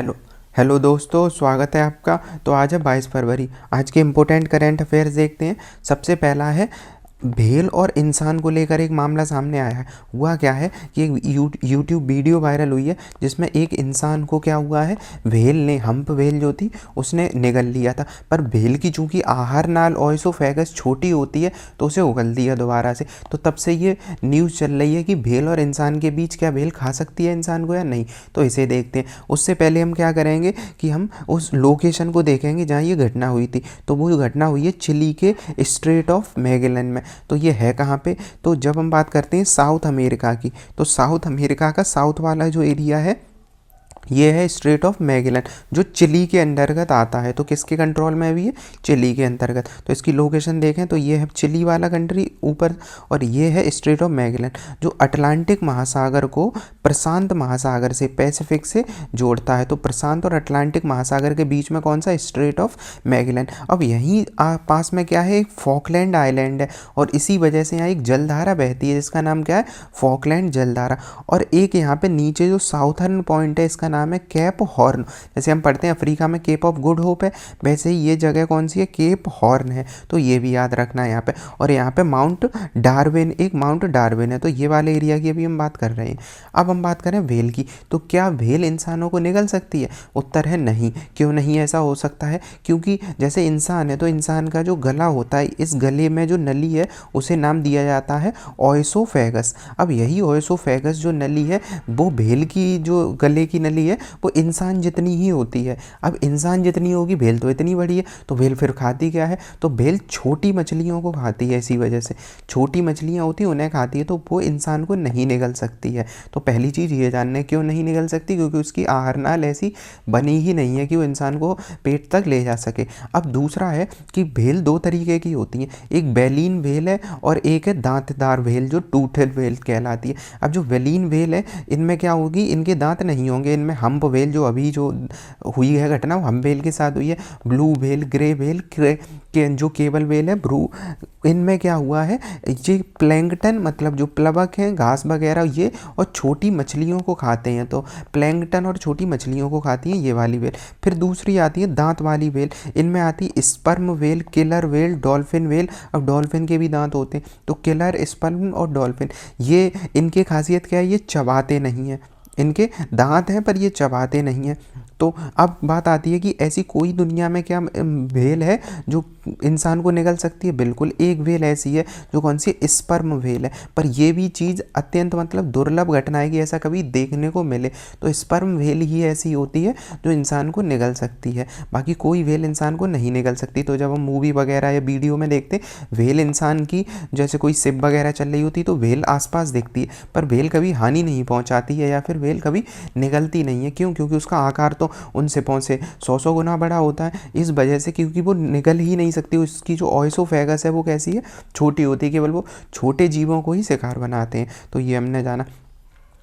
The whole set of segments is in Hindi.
हेलो हेलो दोस्तों, स्वागत है आपका। तो आज है 22 फरवरी। आज के इम्पोर्टेंट करंट अफेयर्स देखते हैं। सबसे पहला है, भेल और इंसान को लेकर एक मामला सामने आया है। हुआ क्या है कि एक यूट्यूब वीडियो वायरल हुई है जिसमें एक इंसान को क्या हुआ है, भेल ने, हम्प भेल जो थी उसने निगल लिया था। पर भेल की चूंकि आहार नाल ओएसोफेगस छोटी होती है तो उसे उगल दिया दोबारा से। तो तब से ये न्यूज़ चल रही है कि भेल और इंसान के बीच क्या भेल खा सकती है इंसान को या नहीं। तो इसे देखते हैं। उससे पहले हम क्या करेंगे कि हम उस लोकेशन को देखेंगे जहाँ ये घटना हुई थी। तो वो घटना हुई है चिली के स्ट्रेट ऑफ मैगेलन में। तो ये है कहाँ पे? तो जब हम बात करते हैं साउथ अमेरिका की, तो साउथ अमेरिका का साउथ वाला जो एरिया है ये है स्ट्रेट ऑफ मैगेलन, जो चिली के अंतर्गत आता है। तो किसके कंट्रोल में भी है? चिली के अंतर्गत। तो इसकी लोकेशन देखें तो ये है चिली वाला कंट्री ऊपर, और ये है स्ट्रेट ऑफ मैगेलन जो अटलांटिक महासागर को प्रशांत महासागर से, पैसिफिक से जोड़ता है। तो प्रशांत और अटलांटिक महासागर के बीच में कौन सा? Straight of Magellan. अब यहीं पास में क्या है? एक फॉकलैंड आइलैंड है, और इसी वजह से यहाँ एक जलधारा बहती है जिसका नाम क्या है? फॉकलैंड जलधारा। और एक यहाँ पे नीचे जो साउथर्न पॉइंट है इसका नाम है केप हॉर्न। जैसे हम पढ़ते हैं अफ्रीका में केप ऑफ गुड होप है, वैसे ही ये जगह कौन सी है? केप हॉर्न है। तो ये भी याद रखना है यहाँ पे। और यहाँ पे माउंट डार्विन, एक माउंट डार्विन है। तो ये वाले एरिया की अभी हम बात कर रहे हैं। अब हम बात करें व्हेल की। तो क्या व्हेल इंसानों को निगल सकती है? उत्तर है नहीं। क्यों नहीं ऐसा हो सकता है? क्योंकि जैसे इंसान है तो इंसान का जो गला होता है, इस गले में जो नली है उसे नाम दिया जाता है ओएसोफेगस। अब यही ओएसोफेगस जो नली है वो व्हेल की जो गले की नली है वो इंसान जितनी ही होती है। अब इंसान जितनी होगी, व्हेल तो इतनी बड़ी है। तो व्हेल फिर खाती क्या है? तो व्हेल छोटी मछलियों को खाती है। इसी वजह से छोटी मछलियाँ होती हैं उन्हें खाती है, तो वो इंसान को नहीं निगल सकती है। तो पहली चीज़ ये जानने क्यों नहीं निगल सकती, क्योंकि उसकी आहार नाल ऐसी बनी ही नहीं है कि वो इंसान को पेट तक ले जा सके। अब दूसरा है कि व्हेल दो तरीके की होती हैं, एक बैलीन व्हेल है और एक है दांतदार व्हेल जो टूथेड व्हेल कहलाती है। अब जो बैलीन व्हेल है इनमें क्या होगी? इनके दांत नहीं होंगे। इनमें हम्प व्हेल जो अभी जो हुई है घटना वो हम्प व्हेल के साथ हुई है। ब्लू व्हेल, ग्रे व्हेल, जो केबल व्हेल है ब्रू, इनमें क्या हुआ है? ये प्लैंकटन मतलब जो प्लवक हैं, घास वगैरह ये, और छोटी मछलियों को खाते हैं। तो प्लैंकटन और छोटी मछलियों को खाती हैं ये वाली व्हेल। फिर दूसरी आती है दांत वाली व्हेल। इनमें आती है sperm whale, killer whale, dolphin whale. अब डॉल्फिन के भी दांत होते हैं। तो किलर, स्पर्म और डॉल्फिन, ये इनकी खासियत क्या है? ये चबाते नहीं हैं। इनके दांत हैं पर ये चबाते नहीं हैं। तो अब बात आती है कि ऐसी कोई दुनिया में क्या व्हेल है जो इंसान को निगल सकती है? बिल्कुल, एक व्हेल ऐसी है जो कौन सी? स्पर्म व्हेल है। पर यह भी चीज़ अत्यंत मतलब दुर्लभ घटना है कि ऐसा कभी देखने को मिले। तो स्पर्म व्हेल ही ऐसी होती है जो इंसान को निगल सकती है, बाकी कोई व्हेल इंसान को नहीं निगल सकती। तो जब हम मूवी वगैरह या वीडियो में देखते व्हेल इंसान की, जैसे कोई शिप वगैरह चल रही होती तो व्हेल आसपास दिखती है, पर व्हेल कभी हानि नहीं पहुंचाती है या फिर व्हेल कभी निगलती नहीं है। क्यों? क्योंकि उसका आकार तो उनसे पहुँचे 100 गुना बड़ा होता है। इस वजह से क्योंकि वो निगल ही नहीं सकती। उसकी जो ओएसोफेगस है वो कैसी है? छोटी होती है। केवल वो छोटे जीवों को ही शिकार बनाते हैं। तो ये हमने जाना।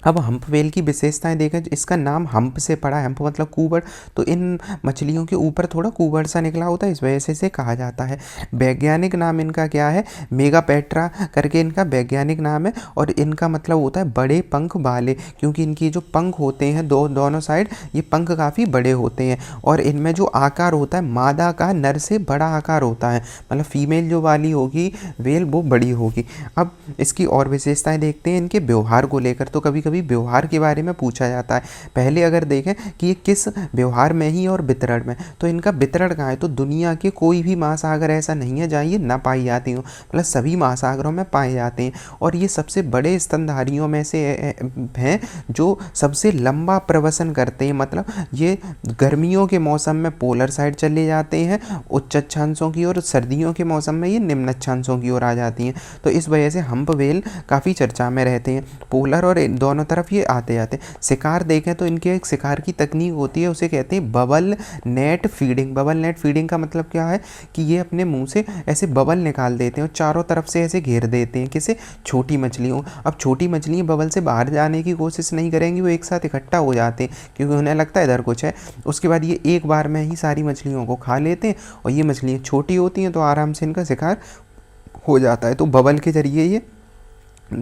अब हम्प व्हेल की विशेषताएं देखें, इसका नाम हम्प से पड़ा है। हम्प मतलब कुबड़। तो इन मछलियों के ऊपर थोड़ा कुबड़ सा निकला होता है, इस वजह से इसे कहा जाता है। वैज्ञानिक नाम इनका क्या है? मेगापेट्रा करके इनका वैज्ञानिक नाम है। और इनका मतलब होता है बड़े पंख वाले, क्योंकि इनकी जो पंख होते हैं दोनों साइड, ये पंख काफ़ी बड़े होते हैं। और इनमें जो आकार होता है मादा का नर से बड़ा आकार होता है, मतलब फीमेल जो वाली होगी व्हेल वो बड़ी होगी। अब इसकी और विशेषताएं देखते हैं इनके व्यवहार को लेकर। तो कभी कभी व्यवहार के बारे में पूछा जाता है। पहले अगर देखें कि ये किस व्यवहार में ही और वितरण में, तो इनका वितरण कहाँ है? तो दुनिया के कोई भी महासागर ऐसा नहीं है जहाँ ये ना पाई जाती हो, मतलब सभी महासागरों में पाए जाते हैं। और ये सबसे बड़े स्तनधारियों में से हैं जो सबसे लंबा प्रवसन करते हैं। मतलब ये गर्मियों के मौसम में पोलर साइड चले जाते हैं उच्च अक्षांशों की, और सर्दियों के मौसम में ये निम्न अक्षांशों की ओर आ जाती हैं। तो इस वजह से हम्प व्हेल काफ़ी चर्चा में रहते हैं। पोलर और दोनों तरफ ये आते जाते। शिकार देखें तो इनके एक शिकार की तकनीक होती है, उसे कहते हैं bubble net feeding. Bubble net feeding का मतलब क्या है कि ये अपने मुंह से ऐसे बबल निकाल देते हैं और चारों तरफ से ऐसे घेर देते हैं। किसे? छोटी मछलियों। अब छोटी मछलियाँ बबल से बाहर जाने की कोशिश नहीं करेंगी, वो एक साथ इकट्ठा हो जाते हैं क्योंकि उन्हें लगता है इधर कुछ है। उसके बाद ये एक बार में ही सारी मछलियों को खा लेते हैं, और ये मछलियाँ छोटी होती हैं तो आराम से इनका शिकार हो जाता है। तो बबल के जरिए ये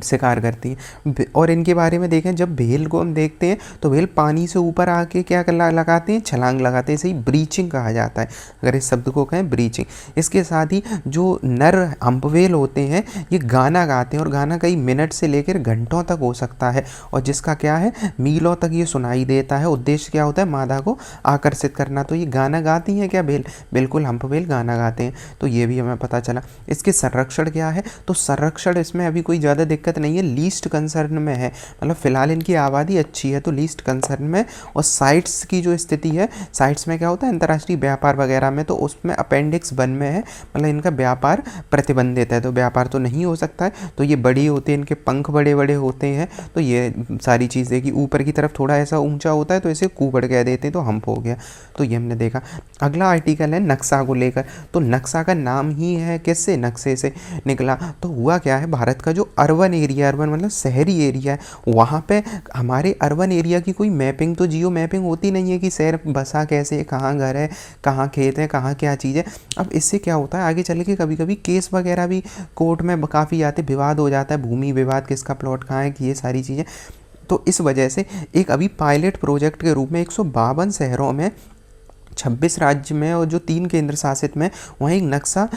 शिकार करती हैं। और इनके बारे में देखें, जब भेल को हम देखते हैं तो भेल पानी से ऊपर आके क्या लगाते हैं, छलांग लगाते हैं। इसे ही ब्रीचिंग कहा जाता है, अगर इस शब्द को कहें ब्रीचिंग। इसके साथ ही जो नर हम्पवेल होते हैं ये गाना गाते हैं, और गाना कई मिनट से लेकर घंटों तक हो सकता है, और जिसका क्या है, मीलों तक ये सुनाई देता है। उद्देश्य क्या होता है, मादा को आकर्षित करना। तो ये गाना गाती हैं क्या भेल? बिल्कुल, हम्पवेल गाना गाते हैं। तो ये भी हमें पता चला। इसके संरक्षण क्या है, तो संरक्षण इसमें अभी कोई ज़्यादा दिक्कत नहीं है, लीस्ट कंसर्न में है। मतलब फिलहाल इनकी आबादी अच्छी है तो लीस्ट कंसर्न में। और साइट्स की जो स्थिति है, साइट्स में क्या होता है, अंतर्राष्ट्रीय व्यापार वगैरह में, तो उसमें अपेंडिक्स 1 में है, मतलब इनका व्यापार प्रतिबंधित है, तो व्यापार तो नहीं हो सकता है। तो ये बड़ी होती है, इनके पंख बड़े बड़े होते हैं। तो ये सारी चीज़ें कि ऊपर की तरफ थोड़ा ऐसा ऊंचा होता है तो इसे कूबड़ कह देते हैं, तो हम्प हो गया। तो ये हमने देखा। अगला आर्टिकल है नक्शा को लेकर। तो नक्शा का नाम ही है किससे, नक्शे से निकला। तो हुआ क्या है, भारत का जो अर्बन एरिया, अर्बन मतलब शहरी एरिया है, वहाँ पे हमारे अर्बन एरिया की कोई मैपिंग, तो जियो मैपिंग होती नहीं है कि शहर बसा कैसे है, कहाँ घर है, कहाँ खेत है, कहाँ क्या चीज़ है। अब इससे क्या होता है, आगे चल के कभी कभी केस वगैरह भी कोर्ट में काफ़ी आते, विवाद हो जाता है, भूमि विवाद, किसका प्लॉट कहाँ है, कि ये सारी चीज़ें। तो इस वजह से एक अभी पायलट प्रोजेक्ट के रूप में 152 शहरों में, 26 राज्य में और जो 3 केंद्र शासित में, वहीं एक नक्शा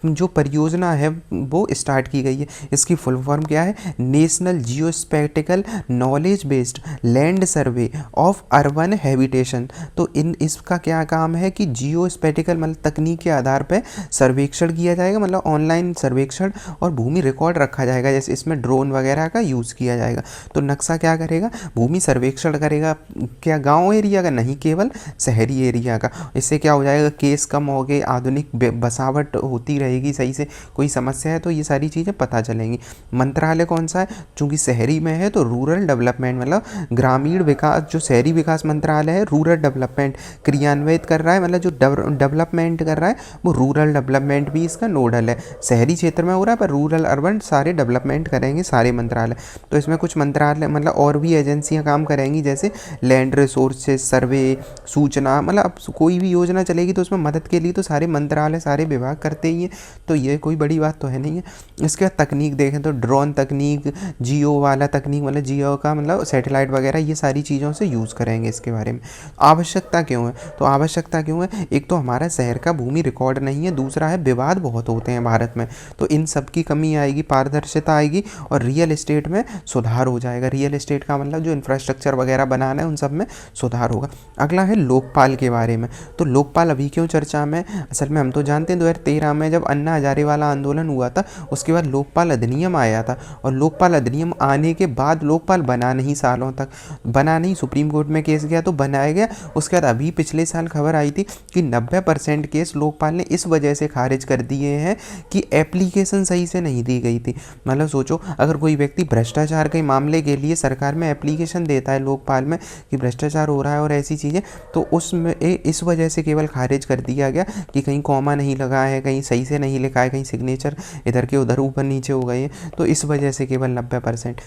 जो परियोजना है वो स्टार्ट की गई है। इसकी फुल फॉर्म क्या है, national geospatial knowledge based land survey of urban habitation. तो इसका क्या काम है कि जियोस्पैटिकल मतलब तकनीक के आधार पर सर्वेक्षण किया जाएगा, मतलब ऑनलाइन सर्वेक्षण, और भूमि रिकॉर्ड रखा जाएगा, जैसे इसमें ड्रोन वगैरह का यूज़ किया जाएगा। तो नक्शा क्या करेगा, भूमि सर्वेक्षण करेगा, क्या गाँव एरिया का नहीं, केवल शहरी एरिया का। इससे क्या हो जाएगा, केस कम हो गए, आधुनिक बसावट होती रहेगी सही से, कोई समस्या है तो ये सारी चीज़ें पता चलेंगी। मंत्रालय कौन सा है, चूंकि शहरी में है तो रूरल डेवलपमेंट, मतलब ग्रामीण विकास, जो शहरी विकास मंत्रालय है रूरल डेवलपमेंट क्रियान्वित कर रहा है, मतलब जो डेवलपमेंट कर रहा है वो रूरल डेवलपमेंट भी इसका नोडल है। शहरी क्षेत्र में हो रहा है पर रूरल अर्बन सारे डेवलपमेंट करेंगे सारे मंत्रालय। तो इसमें कुछ मंत्रालय मतलब और भी एजेंसियां काम करेंगी, जैसे लैंड रिसोर्सेज सर्वे, सूचना, मतलब अब कोई भी योजना चलेगी तो उसमें मदद के लिए तो सारे मंत्रालय सारे विभाग करते ही हैं। तो ये कोई बड़ी बात तो है नहीं है। इसके बाद तकनीक देखें तो ड्रोन तकनीक, जियो वाला तकनीक, मतलब जियो का मतलब सैटेलाइट वगैरह, ये सारी चीज़ों से यूज़ करेंगे इसके बारे में। आवश्यकता क्यों है, तो आवश्यकता क्यों है, एक तो हमारा शहर का भूमि रिकॉर्ड नहीं है, दूसरा है विवाद बहुत होते हैं भारत में, तो इन सब की कमी आएगी, पारदर्शिता आएगी, और रियल एस्टेट में सुधार हो जाएगा। रियल एस्टेट का मतलब जो इंफ्रास्ट्रक्चर वगैरह बनाना है उन सब में सुधार होगा। अगला है लोकपाल के बारे में। तो लोकपाल अभी क्यों चर्चा में, असल में हम तो जानते हैं 2013 में जब अन्ना हजारे वाला आंदोलन हुआ था, उसके बाद लोकपाल अधिनियम आया था, और लोकपाल अधिनियम आने के बाद लोकपाल बना नहीं, सालों तक बना नहीं, सुप्रीम कोर्ट में केस गया तो बनाया गया। उसके बाद अभी पिछले साल खबर आई थी कि 90% केस लोकपाल ने इस वजह से खारिज कर दिए हैं कि एप्लीकेशन सही से नहीं दी गई थी। मतलब सोचो, अगर कोई व्यक्ति भ्रष्टाचार के मामले के लिए सरकार में एप्लीकेशन देता है लोकपाल में कि भ्रष्टाचार हो रहा है और ऐसी चीज़ें, तो उसमें इस वजह से केवल खारिज कर दिया गया कि कहीं कॉमा नहीं लगा है, कहीं सही से नहीं लिखा है, कहीं सिग्नेचर इधर के उधर ऊपर नीचे हो गए हैं, तो इस वजह से केवल 90%।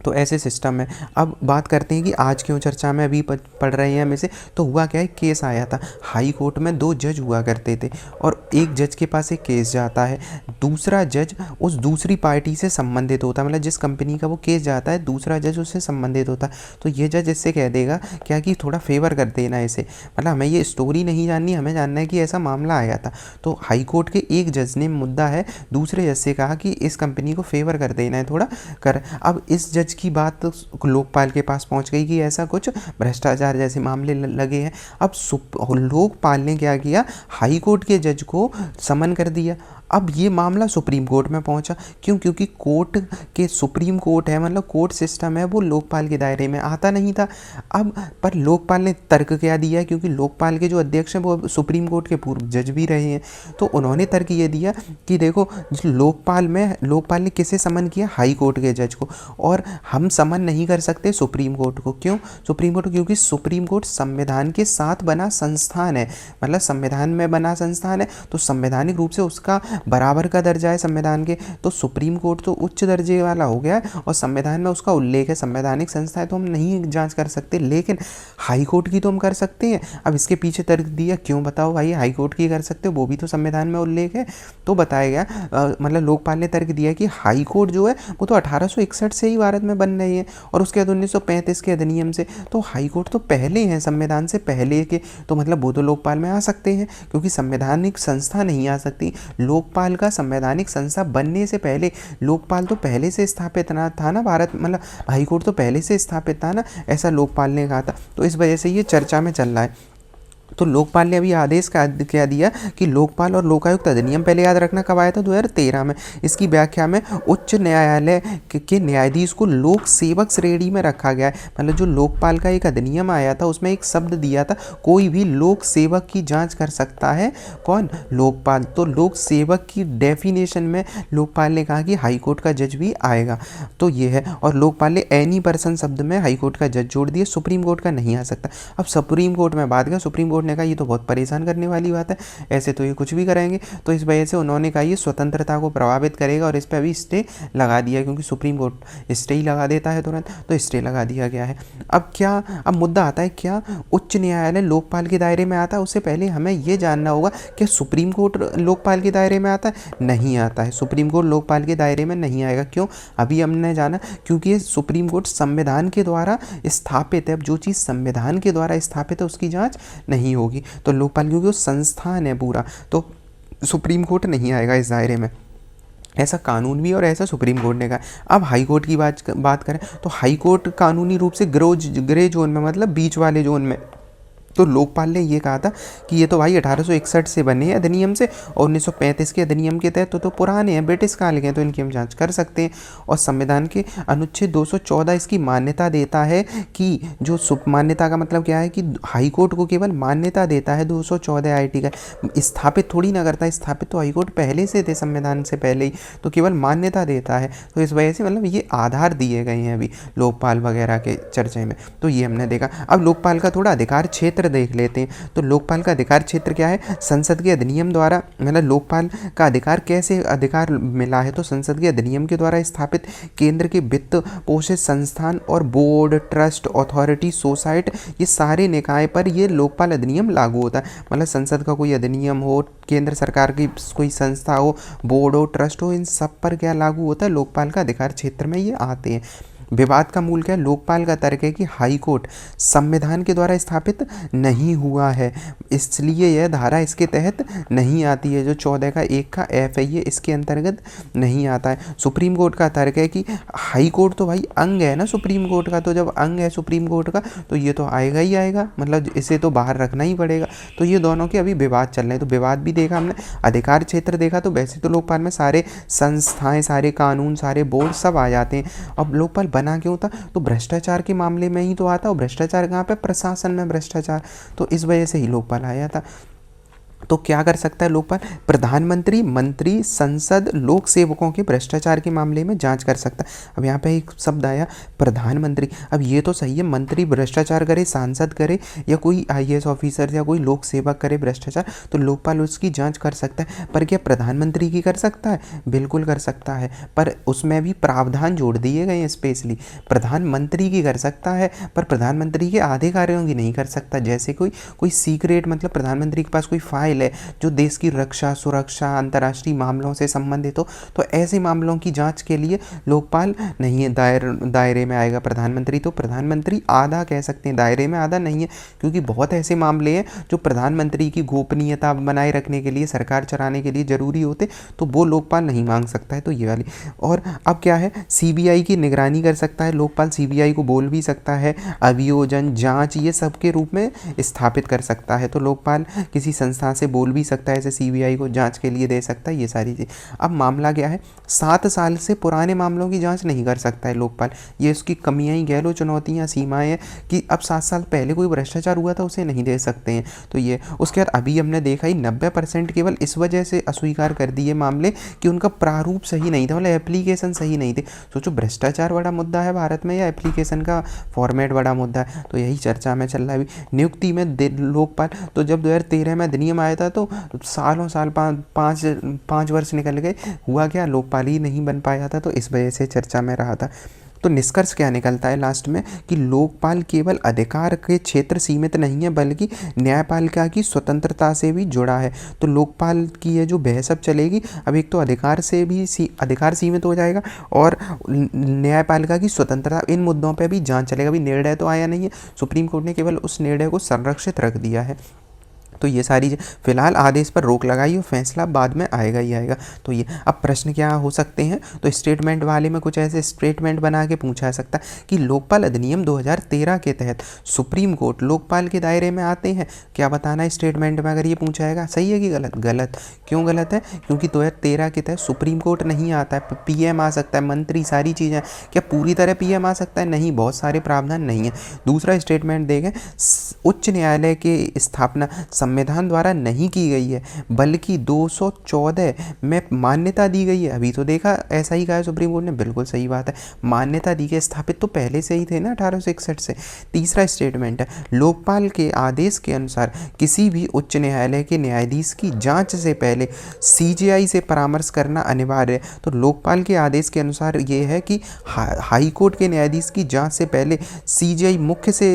तो ऐसे सिस्टम है। अब बात करते हैं कि आज क्यों चर्चा में अभी पढ़ रहे हैं हमें से। तो हुआ क्या है, केस आया था हाई कोर्ट में, 2 जज हुआ करते थे, और एक जज के पास एक केस जाता है, दूसरा जज उस दूसरी पार्टी से संबंधित होता है, मतलब जिस कंपनी का वो केस जाता है दूसरा जज उससे संबंधित होता है। तो ये जज इससे कह देगा क्या कि थोड़ा फेवर कर देना इसे, मतलब हमें ये स्टोरी नहीं जाननी, हमें जानना है कि ऐसा मामला आया था। तो हाई कोर्ट के एक जज ने मुद्दा है दूसरे जज से कहा कि इस कंपनी को फेवर कर देना है, थोड़ा कर। अब इस जज की बात लोकपाल के पास पहुंच गई कि ऐसा कुछ भ्रष्टाचार जैसे मामले लगे हैं। अब लोकपाल ने क्या किया, हाई कोर्ट के जज को समन कर दिया। अब ये मामला सुप्रीम कोर्ट में पहुंचा, क्यों, क्योंकि कोर्ट के सुप्रीम कोर्ट है, मतलब कोर्ट सिस्टम है, वो लोकपाल के दायरे में आता नहीं था। अब पर लोकपाल ने तर्क क्या दिया, क्योंकि लोकपाल के जो अध्यक्ष हैं वो सुप्रीम कोर्ट के पूर्व जज भी रहे हैं, तो उन्होंने तर्क ये दिया कि देखो लोकपाल ने किसे समन किया, हाई कोर्ट के जज को, और हम समन नहीं कर सकते सुप्रीम कोर्ट को। क्यों सुप्रीम कोर्ट, क्योंकि सुप्रीम कोर्ट संविधान के साथ बना संस्थान है, मतलब संविधान में बना संस्थान है, तो संवैधानिक रूप से उसका बराबर का दर्जा है संविधान के, तो सुप्रीम कोर्ट तो उच्च दर्जे वाला हो गया है और संविधान में उसका उल्लेख है। संवैधानिक संस्था है तो हम नहीं जांच कर सकते, लेकिन हाई कोर्ट की तो हम कर सकते हैं। अब इसके पीछे तर्क दिया, क्यों बताओ भाई हाई कोर्ट की कर सकते हो, वो भी तो संविधान में उल्लेख है। तो बताया गया मतलब लोकपाल ने तर्क दिया कि हाई कोर्ट जो है वो तो 1861 से ही भारत में बन रही है और उसके बाद 1935 के अधिनियम से, तो हाई कोर्ट तो पहले हैं संविधान से पहले के, तो मतलब वो तो लोकपाल में आ सकते हैं क्योंकि संवैधानिक संस्था नहीं आ सकती। लोकपाल का संवैधानिक संस्था बनने से पहले, लोकपाल तो पहले से स्थापित ना था ना भारत, मतलब हाई कोर्ट तो पहले से स्थापित था ना, ऐसा लोकपाल ने कहा था। तो इस वजह से ये चर्चा में चल रहा है। तो लोकपाल ने अभी आदेश का क्या दिया कि लोकपाल और लोकायुक्त अधिनियम, पहले याद रखना कब आया था, 2013 में। इसकी व्याख्या में उच्च न्यायालय के न्यायाधीश को लोक सेवक श्रेणी में रखा गया है। मतलब जो लोकपाल का एक अधिनियम आया था उसमें एक शब्द दिया था, कोई भी लोक सेवक की जांच कर सकता है, कौन, लोकपाल। तो लोक सेवक की डेफिनेशन में लोकपाल ने कहा कि हाईकोर्ट का जज भी आएगा, तो ये है। और लोकपाल ने एनी पर्सन शब्द में हाईकोर्ट का जज जोड़ दिया, सुप्रीम कोर्ट का नहीं आ सकता। अब सुप्रीम कोर्ट में बात किया, सुप्रीम कोर्ट ने कहा ये तो बहुत परेशान करने वाली बात है, ऐसे तो ये कुछ भी करेंगे, तो इस वजह से उन्होंने कहा ये स्वतंत्रता को प्रभावित करेगा और इस पर अभी स्टे लगा दिया, क्योंकि सुप्रीम कोर्ट स्टे ही लगा देता है तुरंत, तो स्टे लगा दिया गया है। अब क्या, अब मुद्दा आता है क्या उच्च न्यायालय लोकपाल के दायरे में आता है? उससे पहले हमें ये जानना होगा कि सुप्रीम कोर्ट लोकपाल के दायरे में आता है? नहीं आता है, सुप्रीम कोर्ट लोकपाल के दायरे में नहीं आएगा। क्यों? अभी हमने जाना, क्योंकि ये सुप्रीम कोर्ट संविधान के द्वारा स्थापित है। अब जो चीज़ संविधान के द्वारा स्थापित है उसकी जांच नहीं होगी, तो लोकपाल क्योंकि वो संस्थान है पूरा, तो सुप्रीम कोर्ट नहीं आएगा इस दायरे में। ऐसा कानून भी और ऐसा सुप्रीम कोर्ट ने कहा। अब हाई कोर्ट की बात करें तो हाई कोर्ट कानूनी रूप से ग्रे जोन में, मतलब बीच वाले जोन में, तो लोकपाल ने ये कहा था कि ये तो भाई 1861 से बने हैं अधिनियम से और 1935 के अधिनियम के तहत तो पुराने हैं, ब्रिटिश काल के हैं, तो इनकी हम जांच कर सकते हैं। और संविधान के अनुच्छेद 214 इसकी मान्यता देता है कि जो मान्यता का मतलब क्या है कि हाई कोर्ट को केवल मान्यता देता है, 214 आईटी का, स्थापित थोड़ी ना करता है। स्थापित तो हाई कोर्ट पहले से थे, संविधान से पहले ही, तो केवल मान्यता देता है। तो इस वजह से मतलब ये आधार दिए गए हैं अभी लोकपाल वगैरह के चर्चे में, तो ये हमने देखा। अब लोकपाल का थोड़ा अधिकार क्षेत्र देख लेते हैं। तो लोकपाल का अधिकार क्षेत्र क्या है? संसद के अधिनियम द्वारा, मतलब लोकपाल का अधिकार कैसे अधिकार मिला है, तो संसद के अधिनियम के द्वारा स्थापित केंद्र के वित्त पोषित संस्थान और बोर्ड, ट्रस्ट, अथॉरिटी, सोसाइटी, ये सारे निकाय पर ये लोकपाल अधिनियम लागू होता है। मतलब संसद का कोई अधिनियम हो, केंद्र सरकार की कोई संस्था हो, बोर्ड हो, ट्रस्ट हो, इन सब पर क्या लागू होता है? लोकपाल का अधिकार क्षेत्र में ये आते हैं। विवाद का मूल क्या है? लोकपाल का तर्क है कि हाई कोर्ट संविधान के द्वारा स्थापित नहीं हुआ है, इसलिए यह धारा इसके तहत नहीं आती है। जो 14 का 1 का एफ है ये इसके अंतर्गत नहीं आता है। सुप्रीम कोर्ट का तर्क है कि हाई कोर्ट तो भाई अंग है ना सुप्रीम कोर्ट का, तो जब अंग है सुप्रीम कोर्ट का तो ये तो आएगा ही आएगा, मतलब इसे तो बाहर रखना ही पड़ेगा। तो ये दोनों के अभी विवाद चल रहे हैं। तो विवाद भी देखा हमने, अधिकार क्षेत्र देखा, तो वैसे तो लोकपाल में सारे संस्थाएं, सारे कानून, सारे बोर्ड सब आ जाते हैं। अब लोकपाल बना क्यों था? तो भ्रष्टाचार के मामले में ही तो आता है। और भ्रष्टाचार कहाँ पे? प्रशासन में भ्रष्टाचार, तो इस वजह से ही लोकपाल आया था। तो क्या कर सकता है लोकपाल? प्रधानमंत्री, मंत्री, संसद, लोक सेवकों के भ्रष्टाचार के मामले में जांच कर सकता है। अब यहाँ पे एक शब्द आया प्रधानमंत्री, अब ये तो सही है, मंत्री भ्रष्टाचार करे, सांसद करे, या कोई आईएएस ऑफिसर या कोई लोक सेवक करे भ्रष्टाचार, तो लोकपाल उसकी जांच कर सकता है। पर क्या प्रधानमंत्री की कर सकता है? बिल्कुल कर सकता है, पर उसमें भी प्रावधान जोड़ दिए गए हैं स्पेशली। प्रधानमंत्री की कर सकता है, पर प्रधानमंत्री के आधे कार्यों की नहीं कर सकता। जैसे कोई सीक्रेट, मतलब प्रधानमंत्री के पास कोई फाइल है जो देश की रक्षा, सुरक्षा, अंतर्राष्ट्रीय मामलों से संबंधित हो, तो ऐसे मामलों की जांच के लिए लोकपाल नहीं है, दायरे में आएगा प्रधानमंत्री। तो प्रधानमंत्री आधा कह सकते हैं, दायरे में आधा नहीं है, क्योंकि बहुत ऐसे मामले हैं जो प्रधानमंत्री की गोपनीयता बनाए रखने के लिए, सरकार चलाने के लिए जरूरी होते, तो वो लोकपाल नहीं मांग सकता है। तो ये वाली। और अब क्या है? सीबीआई की निगरानी कर सकता है लोकपाल, सीबीआई को बोल भी सकता है, अभियोजन, जांच, ये सब के रूप में स्थापित कर सकता है। तो लोकपाल किसी संस्था से बोल भी सकता है, ऐसे सीबीआई को जांच के लिए दे सकता है, ये सारी चीज़। अब मामला क्या है? 7 साल से पुराने मामलों की जांच नहीं कर सकता है लोकपाल। ये उसकी कमियां ही कह लो, चुनौतियां, सीमाएं हैं कि अब 7 साल पहले कोई भ्रष्टाचार हुआ था उसे नहीं दे सकते हैं। तो ये उसके बाद अभी हमने देखा ही 90% केवल इस वजह से अस्वीकार कर दिए मामले कि उनका प्रारूप सही नहीं था, मतलब एप्लीकेशन सही नहीं थे। सोचो, भ्रष्टाचार बड़ा मुद्दा है भारत में या एप्लीकेशन का फॉर्मेट बड़ा मुद्दा है? तो यही चर्चा में चल रहा है अभी। नियुक्ति में लोकपाल, तो जब 2013 में अधिनियम आया आया था तो सालों साल 5 वर्ष निकल गए, हुआ क्या, लोकपाल ही नहीं बन पाया था, तो इस वजह से चर्चा में रहा था। तो निष्कर्ष क्या निकलता है लास्ट में कि लोकपाल केवल अधिकार के क्षेत्र सीमित नहीं है बल्कि न्यायपालिका की स्वतंत्रता से भी जुड़ा है। तो लोकपाल की ये जो बहस अब चलेगी, अब एक तो अधिकार से भी अधिकार सीमित हो जाएगा और न्यायपालिका की स्वतंत्रता, इन मुद्दों पे भी जांच चलेगा। अभी निर्णय तो आया नहीं है, सुप्रीम कोर्ट ने केवल उस निर्णय को संरक्षित रख दिया है। तो ये सारी फिलहाल आदेश पर रोक लगाई और फैसला बाद में आएगा ही आएगा। तो ये अब प्रश्न क्या हो सकते हैं, तो स्टेटमेंट वाले में कुछ ऐसे स्टेटमेंट बना के पूछा जा सकता है कि लोकपाल अधिनियम 2013 के तहत सुप्रीम कोर्ट लोकपाल के दायरे में आते हैं, क्या बताना है स्टेटमेंट में, अगर ये पूछा जाएगा। सही है कि गलत? गलत। क्यों गलत है? क्योंकि 2013 के तहत सुप्रीम कोर्ट नहीं आता है, पीएम आ सकता है, मंत्री, सारी चीज़ें। क्या पूरी तरह पीएम आ सकता है? नहीं, बहुत सारे प्रावधान नहीं है। दूसरा स्टेटमेंट देखें, उच्च न्यायालय की स्थापना संविधान द्वारा नहीं की गई है बल्कि 214 में मान्यता दी गई है। अभी तो देखा ऐसा ही कहा सुप्रीम कोर्ट ने, बिल्कुल सही बात है, मान्यता दी गई, स्थापित तो पहले से ही थे ना 1861 से। तीसरा स्टेटमेंट है, लोकपाल के आदेश के अनुसार किसी भी उच्च न्यायालय के न्यायाधीश की जांच से पहले सीजेआई से परामर्श करना अनिवार्य है। तो लोकपाल के आदेश के अनुसार ये है कि हाई कोर्ट के न्यायाधीश की जांच से पहले सीजेआई मुख्य से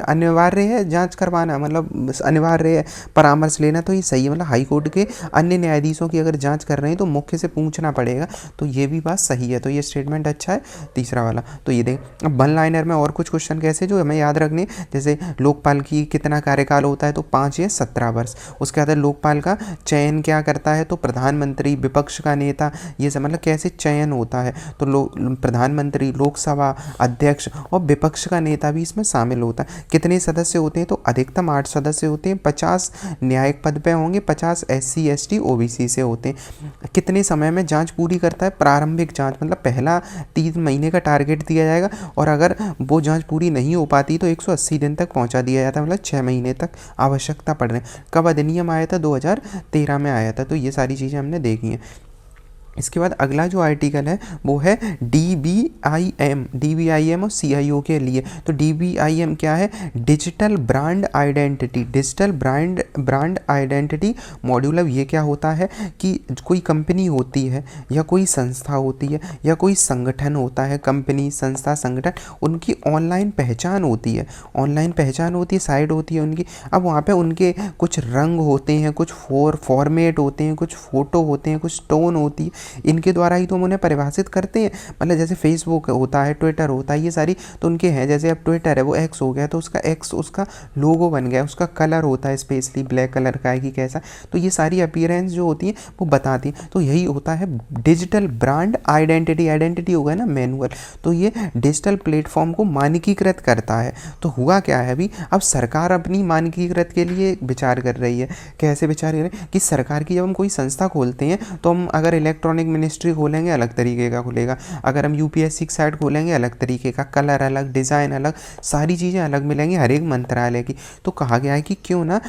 अनिवार्य है जांच करवाना, मतलब अनिवार्य है परामर्श लेना। तो ये सही है, मतलब हाई कोर्ट के अन्य न्यायाधीशों की अगर जांच कर रहे हैं तो मुख्य से पूछना पड़ेगा, तो ये भी बात सही है। तो ये स्टेटमेंट अच्छा है तीसरा वाला। तो ये देख, अब वन लाइनर में और कुछ क्वेश्चन कैसे जो हमें याद रखने, जैसे लोकपाल की कितना कार्यकाल होता है, तो 5 या 17 वर्ष। उसके बाद लोकपाल का चयन क्या करता है, तो प्रधानमंत्री, विपक्ष का नेता, ये सब मतलब कैसे चयन होता है, तो प्रधानमंत्री, लोकसभा अध्यक्ष और विपक्ष का नेता भी इसमें शामिल होता है। कितने सदस्य होते हैं, तो अधिकतम 8 सदस्य होते हैं, 50 न्यायिक पद पे होंगे, 50 SC ST OBC से होते हैं। कितने समय में जांच पूरी करता है, प्रारंभिक जांच, मतलब पहला 3 महीने का टारगेट दिया जाएगा और अगर वो जांच पूरी नहीं हो पाती तो 180 दिन तक पहुंचा दिया जाता है, मतलब 6 महीने तक आवश्यकता पड़ रही है। कब अधिनियम आया था? 2013 में आया था। तो ये सारी चीज़ें हमने देखी हैं। इसके बाद अगला जो आर्टिकल है वो है DBIM और CIO के लिए। तो DBIM क्या है? Digital brand identity, digital brand identity module. अब ये क्या होता है कि कोई कंपनी होती है या कोई संस्था होती है या कोई संगठन होता है, कंपनी, संस्था, संगठन, उनकी ऑनलाइन पहचान होती है, साइट होती है उनकी। अब वहाँ पे उनके कुछ रंग होते हैं, कुछ फॉर्मेट होते हैं, कुछ फोटो होते हैं, कुछ टोन होती है, इनके द्वारा ही तो हम उन्हें परिभाषित करते हैं। मतलब जैसे फेसबुक होता है, ट्विटर होता है, ये सारी तो उनके हैं। जैसे अब ट्विटर है वो X हो गया, तो उसका X उसका लोगो बन गया, उसका कलर होता है स्पेशली ब्लैक कलर का है कि कैसा, तो ये सारी अपीयरेंस जो होती है वो बताती है। तो यही होता है डिजिटल ब्रांड आइडेंटिटी होगा ना मैनुअल, तो ये डिजिटल प्लेटफॉर्म को मानकीकृत करता है। तो हुआ क्या है, अभी अब सरकार अपनी मानकीकृत के लिए विचार कर रही है। कैसे विचार कर रही है कि सरकार की जब हम कोई संस्था खोलते हैं तो हम अगर इलेक्ट्रॉनिक मिनिस्ट्री खोलेंगे अलग तरीके का खुलेगा, अगर हम UPSC की साइट खोलेंगे अलग तरीके का, कलर अलग, डिज़ाइन अलग, सारी चीज़ें अलग मिलेंगी हर एक मंत्रालय की। तो कहा गया है कि क्यों ना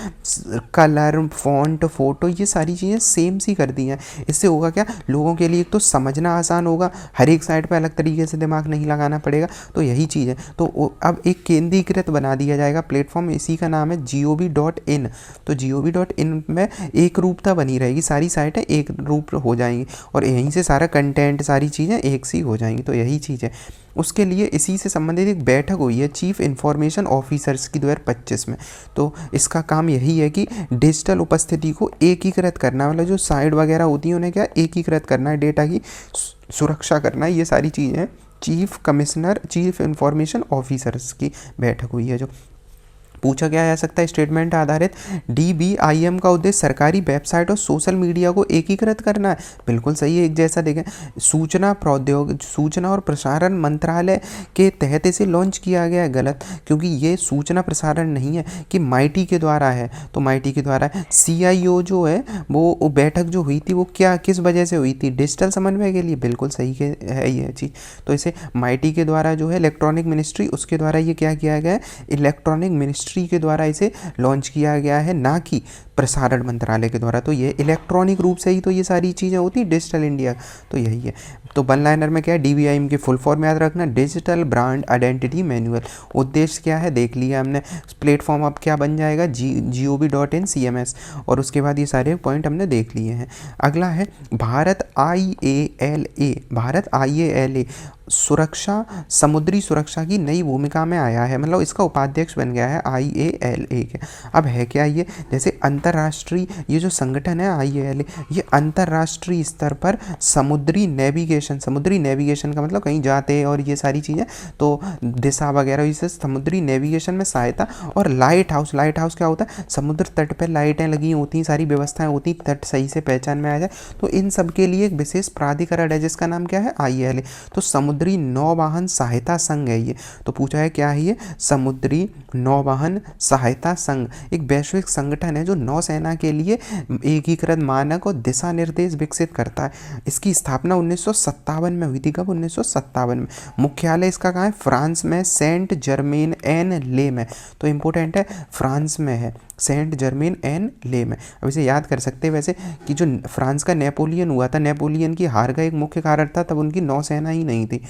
कलर, फॉन्ट, फोटो, ये सारी चीज़ें सेम सी कर दी हैं। इससे होगा क्या, लोगों के लिए एक तो समझना आसान होगा, हर एक साइट पर अलग तरीके से दिमाग नहीं लगाना पड़ेगा। तो यही चीज़ है। तो अब एक केंद्रीकृत बना दिया जाएगा प्लेटफॉर्म, इसी का नाम है gov.in। तो gov.in में एक रूपता बनी रहेगी, सारी साइटें एक रूप हो जाएंगी और यहीं से सारा कंटेंट, सारी चीज़ें एक सी हो जाएंगी। तो यही चीज़ है। उसके लिए इसी से संबंधित एक बैठक हुई है चीफ इंफॉर्मेशन ऑफिसर्स की 2025 में। तो इसका काम यही है कि डिजिटल उपस्थिति को एकीकृत करना, मतलब जो साइट वगैरह होती है उन्हें क्या एकीकृत करना है, डेटा की सुरक्षा करना है, ये सारी चीज़ें चीफ इंफॉर्मेशन ऑफिसर्स की बैठक हुई है। जो पूछा क्या जा सकता है स्टेटमेंट आधारित, DBIM का उद्देश्य सरकारी वेबसाइट और सोशल मीडिया को एकीकृत करना है। बिल्कुल सही है, एक जैसा देखें। सूचना और प्रसारण मंत्रालय के तहत इसे लॉन्च किया गया है। गलत, क्योंकि ये सूचना प्रसारण नहीं है कि माइटी के द्वारा है, तो माइटी के द्वारा CIO जो है वो बैठक जो हुई थी वो क्या किस वजह से हुई थी, डिजिटल समन्वय के लिए। बिल्कुल सही है ये चीज़। तो इसे माइटी के द्वारा जो है इलेक्ट्रॉनिक मिनिस्ट्री, उसके द्वारा ये क्या किया गया है, इलेक्ट्रॉनिक मिनिस्ट्री मिनिस्ट्री के द्वारा इसे लॉन्च किया गया है, ना कि प्रसारण मंत्रालय के द्वारा। तो ये इलेक्ट्रॉनिक रूप से ही तो ये सारी चीज़ें होती हैं डिजिटल इंडिया, तो यही है। तो वन लाइनर में क्या है, DBIM की फुल फॉर्म याद रखना, डिजिटल ब्रांड आइडेंटिटी मैनुअल। उद्देश्य क्या है देख लिया हमने, प्लेटफॉर्म अब क्या बन जाएगा, gov.in CMS, और उसके बाद ये सारे पॉइंट हमने देख लिए हैं। अगला है भारत IALA, भारत IALA सुरक्षा, समुद्री सुरक्षा की नई भूमिका में आया है, मतलब इसका उपाध्यक्ष बन गया है IALA के। अब है क्या ये, जैसे अंतर्राष्ट्रीय ये जो संगठन है IALA, ये अंतर्राष्ट्रीय स्तर पर समुद्री नेविगेशन का मतलब कहीं जाते हैं और ये सारी चीज़ें, तो दिशा वगैरह इसे समुद्री नेविगेशन में सहायता। और लाइट हाउस क्या होता है, समुद्र तट पर लाइटें लगी होती हैं, सारी व्यवस्थाएं होती, तट सही से पहचान में आ जाए, तो इन सब के लिए एक विशेष प्राधिकरण है जिसका नाम क्या है, IALA। तो समुद्री नौवाहन सहायता संघ है ये। तो पूछा है क्या है ये, समुद्री नौवाहन सहायता संघ एक वैश्विक संगठन है जो नौसेना के लिए एकीकृत मानक और दिशा निर्देश विकसित करता है। इसकी स्थापना 1957 में हुई थी। कब, 1957 में। मुख्यालय इसका कहाँ है, फ्रांस में, सेंट जर्मेन एन ले में। तो इंपॉर्टेंट है, फ्रांस में है, सेंट जर्मेन एन ले में। अब इसे याद कर सकते हैं वैसे कि जो फ्रांस का नेपोलियन हुआ था, नेपोलियन की हार का एक मुख्य कारण था तब उनकी नौसेना ही नहीं थी,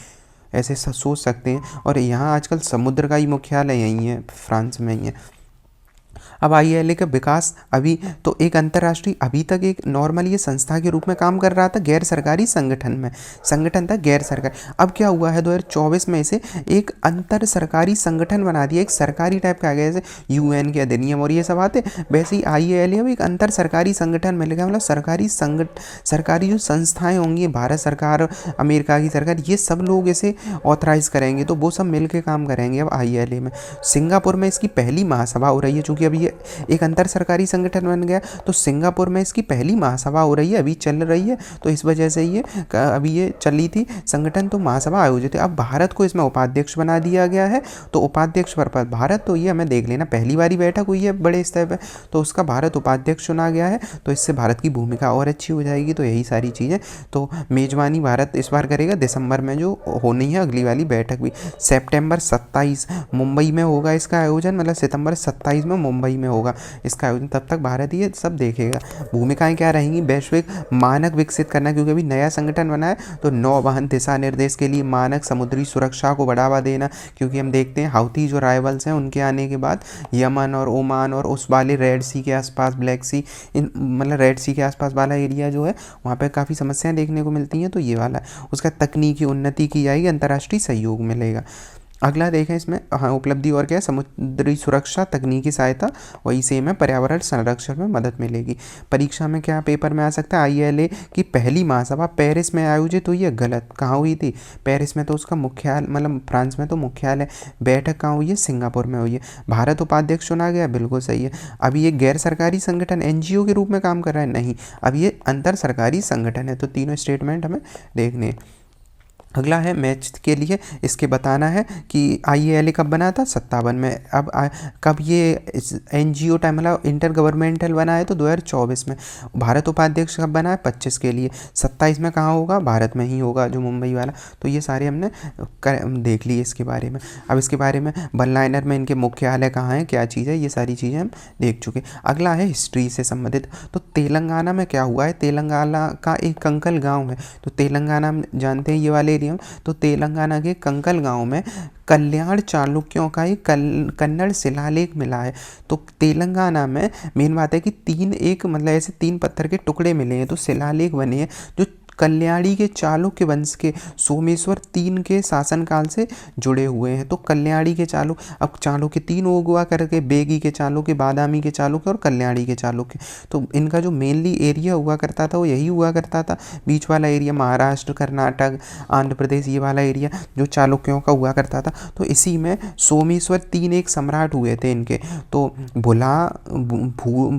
ऐसे सोच सकते हैं। और यहाँ आजकल समुद्र का ही मुख्यालय यहीं है, फ्रांस में ही है। अब IALA का विकास अभी तो एक अंतर्राष्ट्रीय, अभी तक एक नॉर्मल ये संस्था के रूप में काम कर रहा था, गैर सरकारी संगठन था, गैर सरकारी। अब क्या हुआ है, 2024 में इसे एक अंतर सरकारी संगठन बना दिया, एक सरकारी टाइप का आ गया, जैसे UN के अधिनियम और ये सब आते, वैसे ही IALA अब एक अंतर सरकारी संगठन मिल गया, मतलब सरकारी जो संस्थाएं होंगी, भारत सरकार, अमेरिका की सरकार, ये सब लोग इसे ऑथराइज करेंगे, तो वो सब मिल के काम करेंगे अब IALA में। सिंगापुर में इसकी पहली महासभा हो रही है, चूँकि अभी ये एक अंतर सरकारी संगठन बन गया, तो सिंगापुर में इसकी पहली महासभा हो रही है, अभी चल रही है, तो इस वजह से ये अभी ये चली थी संगठन, तो महासभा आयोजित है। अब भारत को इसमें उपाध्यक्ष बना दिया गया है, तो उपाध्यक्ष पर भारत, तो ये हमें देख लेना, पहली बारी बैठक हुई है बड़े स्तर पर, तो उसका भारत उपाध्यक्ष चुना गया है, तो इससे भारत की भूमिका और अच्छी हो जाएगी। तो यही सारी चीज़ें, तो मेजबानी भारत इस बार करेगा, दिसंबर में जो होनी है अगली वाली बैठक भी सितंबर 27 मुंबई में होगा इसका आयोजन, मतलब सितंबर 27 में मुंबई में होगा इसका आयोजन। तब तक भारत ये सब देखेगा। भूमिकाएं क्या रहेंगी, वैश्विक मानक विकसित करना, क्योंकि अभी नया संगठन बना है, तो नौवहन दिशा निर्देश के लिए मानक, समुद्री सुरक्षा को बढ़ावा देना, क्योंकि हम देखते हैं हाउथी जो राइवल्स हैं उनके आने के बाद यमन और ओमान और उस वाले रेड सी के आसपास, ब्लैक सी, इन मतलब रेड सी के आसपास वाला एरिया जो है वहाँ पर काफ़ी समस्याएं देखने को मिलती हैं, तो ये वाला उसका तकनीकी उन्नति की जाएगी, अंतर्राष्ट्रीय सहयोग मिलेगा। अगला देखें इसमें, हाँ, उपलब्धि और क्या है, समुद्री सुरक्षा, तकनीकी सहायता, वही सेम है, पर्यावरण संरक्षण में मदद मिलेगी। परीक्षा में क्या पेपर में आ सकता है, IALA की पहली महासभा पेरिस में आयोजित हुई है, गलत, कहाँ हुई थी, पेरिस में, तो उसका मुख्यालय मतलब फ्रांस में तो मुख्यालय, बैठक कहाँ हुई है, सिंगापुर में हुई है। भारत उपाध्यक्ष चुना गया, बिल्कुल सही है। अभी ये गैर सरकारी संगठन NGO के रूप में काम कर रहा है, नहीं, अब ये अंतर सरकारी संगठन है। तो तीनों स्टेटमेंट हमें देखने। अगला है मैच के लिए, इसके बताना है कि IALA कब बना था, 57 में। अब कब ये NGO टाइम मतलब इंटर गवर्नमेंटल बना है, तो 2024 में। भारत उपाध्यक्ष कब बना है, 25 के लिए, 27 में कहाँ होगा, भारत में ही होगा, जो मुंबई वाला। तो ये सारे हमने देख लिए इसके बारे में। अब इसके बारे में वन लाइनर में इनके मुख्यालय कहाँ है, क्या चीज़ है, ये सारी चीज़ें हम देख चुके। अगला है हिस्ट्री से संबंधित, तो तेलंगाना में क्या हुआ है, तेलंगाना का एक कंकल गाँव है, तो तेलंगाना में जानते हैं ये वाले, तो तेलंगाना के कंकल गांव में कल्याण चालुक्यों का एक कन्नड़ शिलालेख मिला है। तो तेलंगाना में मेन बात है कि मतलब ऐसे 3 पत्थर के टुकड़े मिले हैं, तो शिलालेख बने हैं जो कल्याणी के चालुक्य वंश के सोमेश्वर 3 के शासनकाल से जुड़े हुए हैं। तो कल्याणी के अब चालुक्य 3 हुआ करके, बेगी के चालुक्य, बादामी के चालुक्य और कल्याणी के चालुक्य। तो इनका जो मेनली एरिया हुआ करता था वो यही हुआ करता था, बीच वाला एरिया महाराष्ट्र, कर्नाटक, आंध्र प्रदेश, ये वाला एरिया जो चालुक्यों का हुआ करता था। तो इसी में सोमेश्वर 3 एक सम्राट हुए थे इनके, तो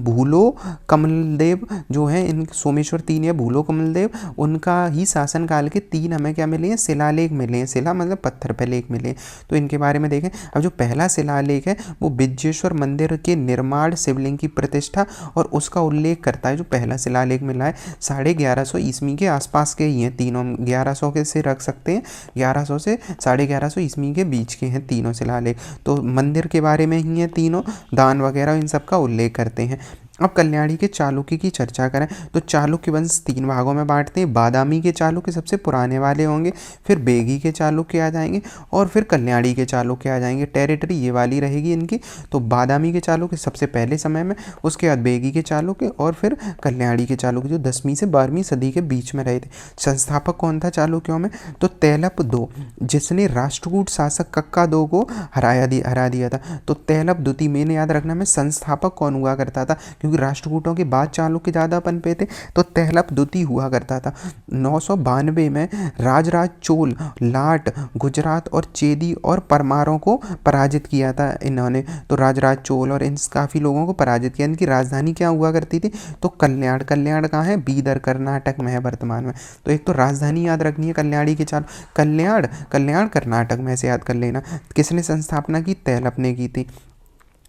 भूलो कमलदेव जो है, इन सोमेश्वर 3 या भूलो कमलदेव, उनका ही शासनकाल के 3 हमें क्या मिले हैं, शिलालेख मिले हैं। शिला मतलब पत्थर पे लेख मिले हैं। तो इनके बारे में देखें। अब जो पहला शिलालेख है वो विज्जेश्वर मंदिर के निर्माण, शिवलिंग की प्रतिष्ठा और उसका उल्लेख करता है। जो पहला शिलालेख मिला है 1150 ईस्वी के आसपास के ही हैं तीनों, 1100 के से रख सकते हैं, 1100 से 1150 ईस्वी के बीच के हैं तीनों शिलालेख। तो मंदिर के बारे में ही हैं तीनों, दान वगैरह इन सब का उल्लेख करते हैं। अब कल्याणी के चालुक्य की चर्चा करें तो चालुक्य वंश 3 भागों में बांटते हैं। बादामी के चालुक्य सबसे पुराने वाले होंगे, फिर बेगी के चालुक्य आ जाएंगे और फिर कल्याणी के चालुक्य आ जाएंगे। टेरिटरी ये वाली रहेगी इनकी। तो बादामी के चालुक्य सबसे पहले समय में, उसके बाद बेगी के चालुक्य और फिर कल्याणी के चालुक्य जो 10वीं से 12वीं सदी के बीच में रहे थे। संस्थापक कौन था चालुक्यों में, तो तैलप दो, जिसने राष्ट्रकूट शासक कक्का दो को हरा दिया था। तो तैलप द्वितीय, मैंने याद रखना में संस्थापक कौन हुआ करता था, क्योंकि राष्ट्रकूटों के बाद चालुक्य ज़्यादा पनपे थे, तो तैलप द्वितीय हुआ करता था। 992 में राजराज चोल, लाट, गुजरात और चेदी और परमारों को पराजित किया था इन्होंने। तो राजराज चोल और इन काफ़ी लोगों को पराजित किया। इनकी राजधानी क्या हुआ करती थी, तो कल्याण। कल्याण कहाँ है, बीदर कर्नाटक में है वर्तमान में। तो एक तो राजधानी याद रखनी है कल्याणी के चालु, कल्याण कर्नाटक में, ऐसे याद कर लेना। किसने संस्थापना की, तैलप ने की थी।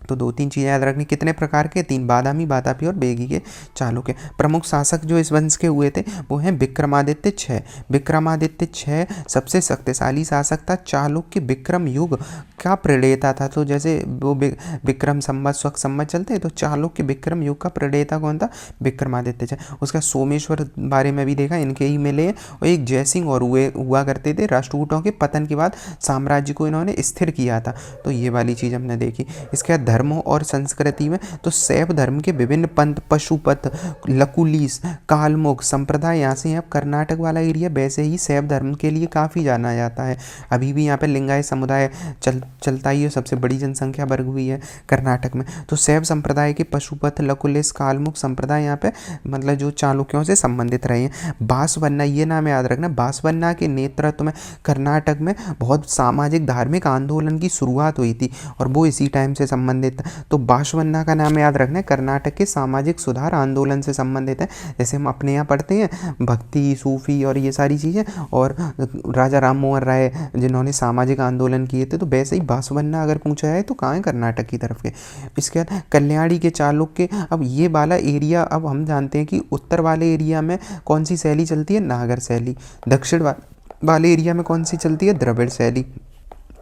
तो 2-3 चीज़ें याद रखनी। कितने प्रकार के, 3, बादामी, बातापी और बेगी के चालुक्य। प्रमुख शासक जो इस वंश के हुए थे वो हैं विक्रमादित्य 6। विक्रमादित्य 6 सबसे शक्तिशाली शासक था। चालुक्य विक्रम युग का प्रणेता था। तो जैसे वो विक्रम संवत, स्वक संवत चलते हैं, तो चालुक्य विक्रम युग का प्रणेता कौन था, विक्रमादित्य 6। उसका सोमेश्वर बारे में भी देखा, इनके ही मिले हैं। और एक जयसिंह और हुआ करते थे। राष्ट्रकूटों के पतन के बाद साम्राज्य को इन्होंने स्थिर किया था। तो ये वाली चीज़ हमने देखी। इसके बाद धर्मों और संस्कृति में तो शैव धर्म के विभिन्न पंथ, पशुपत, लकुलीस, कालमुख संप्रदाय, यहाँ से अब कर्नाटक वाला एरिया वैसे ही शैव धर्म के लिए काफ़ी जाना जाता है। अभी भी यहाँ पे लिंगायत समुदाय चलता ही है, सबसे बड़ी जनसंख्या वर्ग हुई है कर्नाटक में। तो शैव संप्रदाय के पशुपत, लकुलिस, कालमुख संप्रदाय यहाँ पे मतलब जो चालुक्यों से संबंधित रहे हैं। बांसवन्ना, ये नाम याद रखना, बांसवन्ना के नेतृत्व में कर्नाटक में बहुत सामाजिक धार्मिक आंदोलन की शुरुआत हुई थी और वो इसी टाइम से संबंधित। तो बांसवन्ना का नाम याद रखना है, कर्नाटक के सामाजिक सुधार आंदोलन से संबंधित है। जैसे हम अपने यहाँ पढ़ते हैं भक्ति, सूफी और ये सारी चीज़ें, और राजा राम मोहन राय जिन्होंने सामाजिक आंदोलन किए थे, तो वैसे ही बांसवन्ना अगर पूछा जाए तो कहाँ है, कर्नाटक की तरफ के। इसके बाद कल्याणी के चालुक्य। अब ये वाला एरिया, अब हम जानते हैं कि उत्तर वाले एरिया में कौन सी शैली चलती है, नागर शैली। दक्षिण वाले एरिया में कौन सी चलती है, द्रविड़ शैली।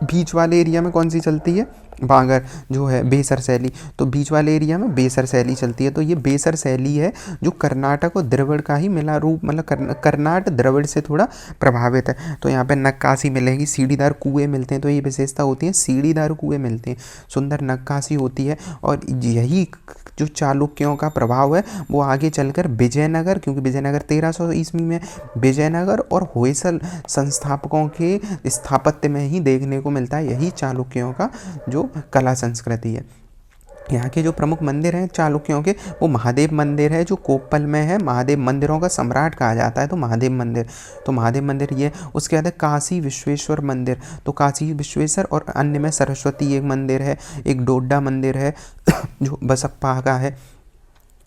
बीच वाले एरिया में कौन सी चलती है, बांगर जो है बेसर शैली। तो बीच वाले एरिया में बेसर शैली चलती है। तो ये बेसर शैली है जो कर्नाटक और द्रविड़ का ही मिला रूप, मतलब कर्नाटक द्रविड़ से थोड़ा प्रभावित है। तो यहाँ पे नक्काशी मिलेगी, सीढ़ीदार कुएं मिलते हैं। तो ये विशेषता होती है, सीढ़ीदार कुएं मिलते हैं, सुंदर नक्काशी होती है। और यही जो चालुक्यों का प्रभाव है वो आगे चलकर विजयनगर, क्योंकि विजयनगर 1300 ईस्वी में, विजयनगर और होयसल संस्थापकों के स्थापत्य में ही देखने को मिलता है। यही चालुक्यों का जो कला संस्कृति है। यहाँ के जो प्रमुख मंदिर हैं चालुक्यों के, वो महादेव मंदिर है जो कोप्पल में है। महादेव मंदिरों का सम्राट कहा जाता है, तो महादेव मंदिर, तो महादेव मंदिर ये। उसके बाद काशी विश्वेश्वर मंदिर, तो काशी विश्वेश्वर, और अन्य में सरस्वती एक मंदिर है, एक डोडा मंदिर है जो बसप्पा का है,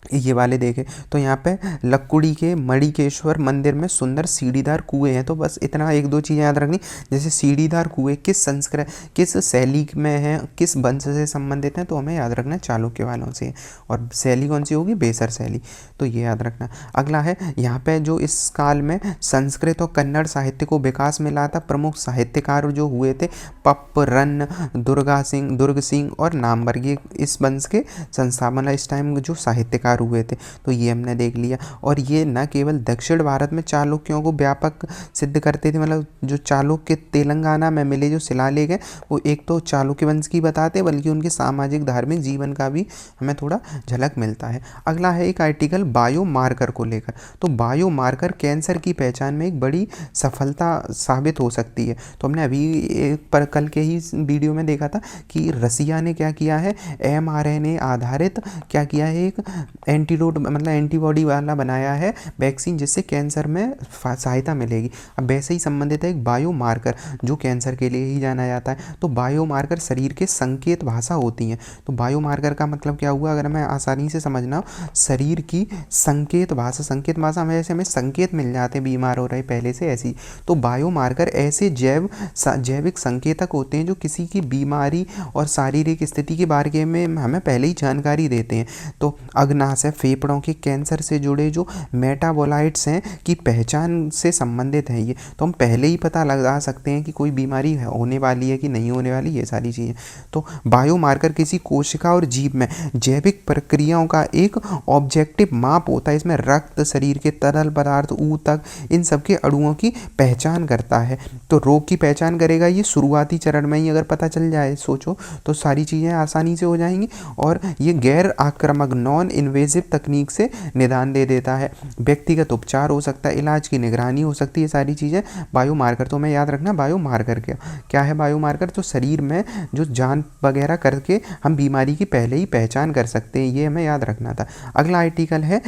ये वाले देखे। तो यहाँ पे लक्कुड़ी के मणिकेश्वर मंदिर में सुंदर सीढ़ीदार कुएं हैं। तो बस इतना 1-2 चीज़ें याद रखनी, जैसे सीढ़ीदार कुएं किस शैली में हैं, किस वंश से संबंधित हैं, तो हमें याद रखना है चालुक्य वालों से। और शैली कौन सी होगी, बेसर शैली। तो ये याद रखना। अगला है यहाँ पे जो इस काल में संस्कृत और कन्नड़ साहित्य को विकास मिला था। प्रमुख साहित्यकार जो हुए थे पप्प, रन, दुर्ग सिंह और नामवर, ये इस वंश के संस्थापना इस टाइम जो साहित्यकार हुए थे। तो ये हमने देख लिया। और ये न केवल दक्षिण भारत में चालुक्यों को व्यापक सिद्ध करते थे, मतलब जो चालुक्य तेलंगाना में मिले जो शिलालेख हैं वो एक तो चालुक्य वंश की बताते हैं, बल्कि उनके सामाजिक धार्मिक जीवन का भी हमें थोड़ा झलक मिलता है। अगला है एक आर्टिकल बायोमार्कर को लेकर। तो बायोमार्कर कैंसर की पहचान में एक बड़ी सफलता साबित हो सकती है। तो हमने अभी कल के ही वीडियो में देखा था कि रसिया ने क्या किया है, mRNA आधारित क्या किया है, एक एंटीडोट मतलब एंटीबॉडी वाला बनाया है वैक्सीन, जिससे कैंसर में सहायता मिलेगी। अब वैसे ही संबंधित है एक बायोमार्कर, जो कैंसर के लिए ही जाना जाता है। तो बायोमार्कर शरीर के संकेत भाषा होती हैं। तो बायोमार्कर का मतलब क्या हुआ, अगर मैं आसानी से समझना हो, शरीर की संकेत भाषा में जैसे हमें संकेत मिल जाते हैं बीमार हो रहे पहले से, ऐसी। तो बायोमार्कर ऐसे जैविक संकेतक होते हैं जो किसी की बीमारी और शारीरिक स्थिति के बारे में हमें पहले ही जानकारी देते हैं। तो अग्नाशय, फेफड़ों के कैंसर से जुड़े जो मेटाबोलाइट्स हैं की पहचान से संबंधित है ये। तो हम पहले ही पता लगा सकते हैं कि कोई बीमारी होने वाली है कि नहीं होने वाली, ये सारी चीज़ें। तो बायोमार्कर किसी कोशिका और जीव में जैविक प्रक्रियाओं का एक ऑब्जेक्टिव माप होता है। इसमें रक्त, शरीर के तरल पदार्थ, ऊतक, इन सब के अणुओं की पहचान करता है। तो रोग की पहचान करेगा ये शुरुआती चरण में ही, अगर पता चल जाए सोचो तो सारी चीज़ें आसानी से हो जाएंगी। और ये गैर आक्रामक नॉन इन्वेजिव तकनीक से निदान दे देता है। व्यक्तिगत उपचार हो सकता है, इलाज की निगरानी हो सकती है, सारी चीज़ें बायोमार्कर। तो हमें याद रखना बायोमार्कर क्या है। बायोमार्कर तो शरीर में जो जांच वगैरह करके हम बीमारी की पहले ही पहचान कर सकते हैं, ये हमें याद रखना था। अगला आर्टिकल है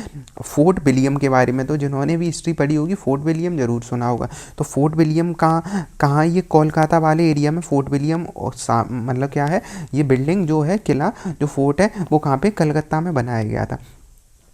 फोर्ट विलियम के बारे में। तो जिन्होंने भी हिस्ट्री पढ़ी होगी फोर्ट विलियम जरूर सुना होगा। तो फोर्ट विलियम कहाँ, ये कोलकाता वाले एरिया में फोर्ट विलियम, मतलब क्या है, ये बिल्डिंग जो है, किला जो फोर्ट है, वो कहाँ पे, कलकत्ता में बनाया गया था।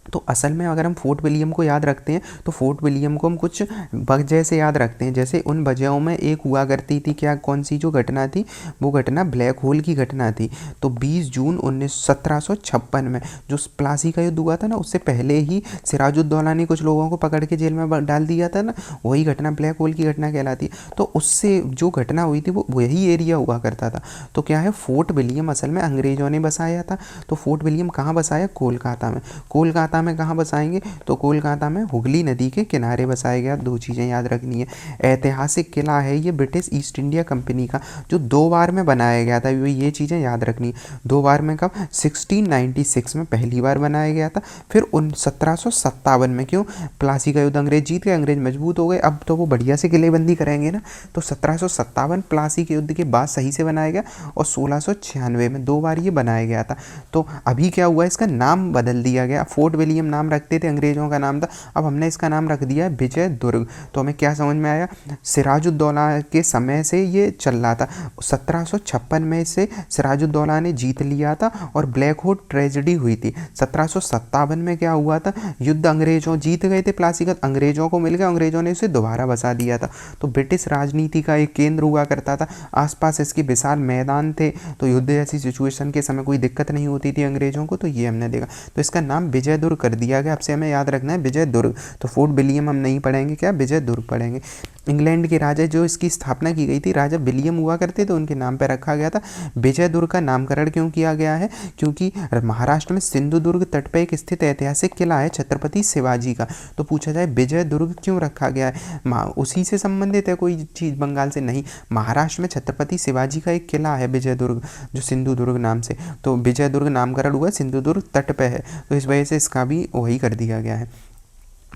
तो असल में अगर हम फोर्ट विलियम को याद रखते हैं तो फोर्ट विलियम को हम कुछ वजह से याद रखते हैं। जैसे उन वजहों में एक हुआ करती थी, क्या, कौन सी जो घटना थी, वो घटना ब्लैक होल की घटना थी। तो 20 जून 1756 में जो प्लासी का युद्ध हुआ था ना, उससे पहले ही सिराजुद्दौला ने कुछ लोगों को पकड़ के जेल में डाल दिया था ना, वही घटना ब्लैक होल की घटना कहलाती है। तो उससे जो घटना हुई थी वो वही एरिया हुआ करता था। तो क्या है, फोर्ट विलियम असल में अंग्रेजों ने बसाया था। तो फोर्ट विलियम कहाँ बसाया, कोलकाता में। कोलकाता में कहाँ बसाएंगे, तो कोलकाता में हुगली नदी के किनारे बसाया गया। दो चीज़ें याद रखनी है। ऐतिहासिक किला है ये ब्रिटिश ईस्ट इंडिया कंपनी का, जो 2 बार में बनाया गया था। ये चीज़ें याद रखनी है। 2 बार में कब, 1696 में पहली बार बनाया गया था, फिर 1757 में। क्यों, प्लासी का युद्ध अंग्रेज जीत गए, अंग्रेज मजबूत हो गए, अब तो वो बढ़िया से किलेबंदी करेंगे ना। तो 1757 प्लासी के युद्ध के बाद सही से बनाया गया, और 1696 में 2 बार ये बनाया गया था। तो अभी क्या हुआ, इसका नाम बदल दिया गया। फोर्ट विलियम नाम रखते थे, अंग्रेजों का नाम था, अब हमने इसका नाम रख दिया है विजय दुर्ग। तो हमें क्या समझ में आया, सिराजुद्दौला के समय से ये चल रहा था। 1756 में इसे सिराजुद्दौला ने जीत लिया था, और ब्लैक होल ट्रेजेडी हुई थी। 1757 में क्या हुआ था, युद्ध अंग्रेजों जीत गए थे, प्लासी का अंग्रेजों को मिल गया, अंग्रेजों ने इसे दोबारा बसा दिया था। तो ब्रिटिश राजनीति का एक केंद्र हुआ करता था, आसपास इसके विशाल मैदान थे, तो युद्ध जैसी सिचुएशन के समय कोई दिक्कत नहीं होती थी अंग्रेजों को। तो ये हमने देखा, तो इसका नाम विजय दुर्ग कर दिया गया। आपसे हमें याद रखना है विजय दुर्ग। तो फोर्ट विलियम हम नहीं पढ़ेंगे, क्या, विजय दुर्ग पढ़ेंगे। इंग्लैंड के राजा जो इसकी स्थापना की गई थी, राजा विलियम हुआ करते थे, उनके नाम पर रखा गया था। विजय दुर्ग का नामकरण क्यों किया गया है, क्योंकि महाराष्ट्र में सिंधुदुर्ग तट पर एक स्थित ऐतिहासिक किला है छत्रपति शिवाजी का। तो पूछा जाए विजय दुर्ग क्यों रखा गया है, उसी से संबंधित है कोई चीज़, बंगाल से नहीं। महाराष्ट्र में छत्रपति शिवाजी का एक किला है विजय दुर्ग, जो सिंधुदुर्ग नाम से। तो विजय दुर्ग नामकरण हुआ, सिंधुदुर्ग तट पे है, तो इस वजह से इसका भी वही कर दिया गया है।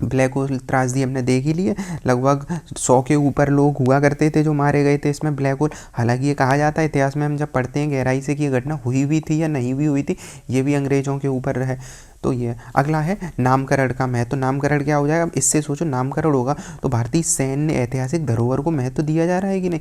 ब्लैक होल त्रासदी हमने देख ही लिए, लगभग 100 के ऊपर लोग हुआ करते थे जो मारे गए थे इसमें ब्लैक होल। हालांकि ये कहा जाता है इतिहास में हम जब पढ़ते हैं गहराई से कि ये घटना हुई भी थी या नहीं भी हुई थी, ये भी अंग्रेजों के ऊपर है। तो ये अगला है नामकरण का महत्व। तो नामकरण क्या हो जाएगा, इससे सोचो, नामकरण होगा तो भारतीय सैन्य ऐतिहासिक धरोहर को महत्व दिया जा रहा है कि नहीं।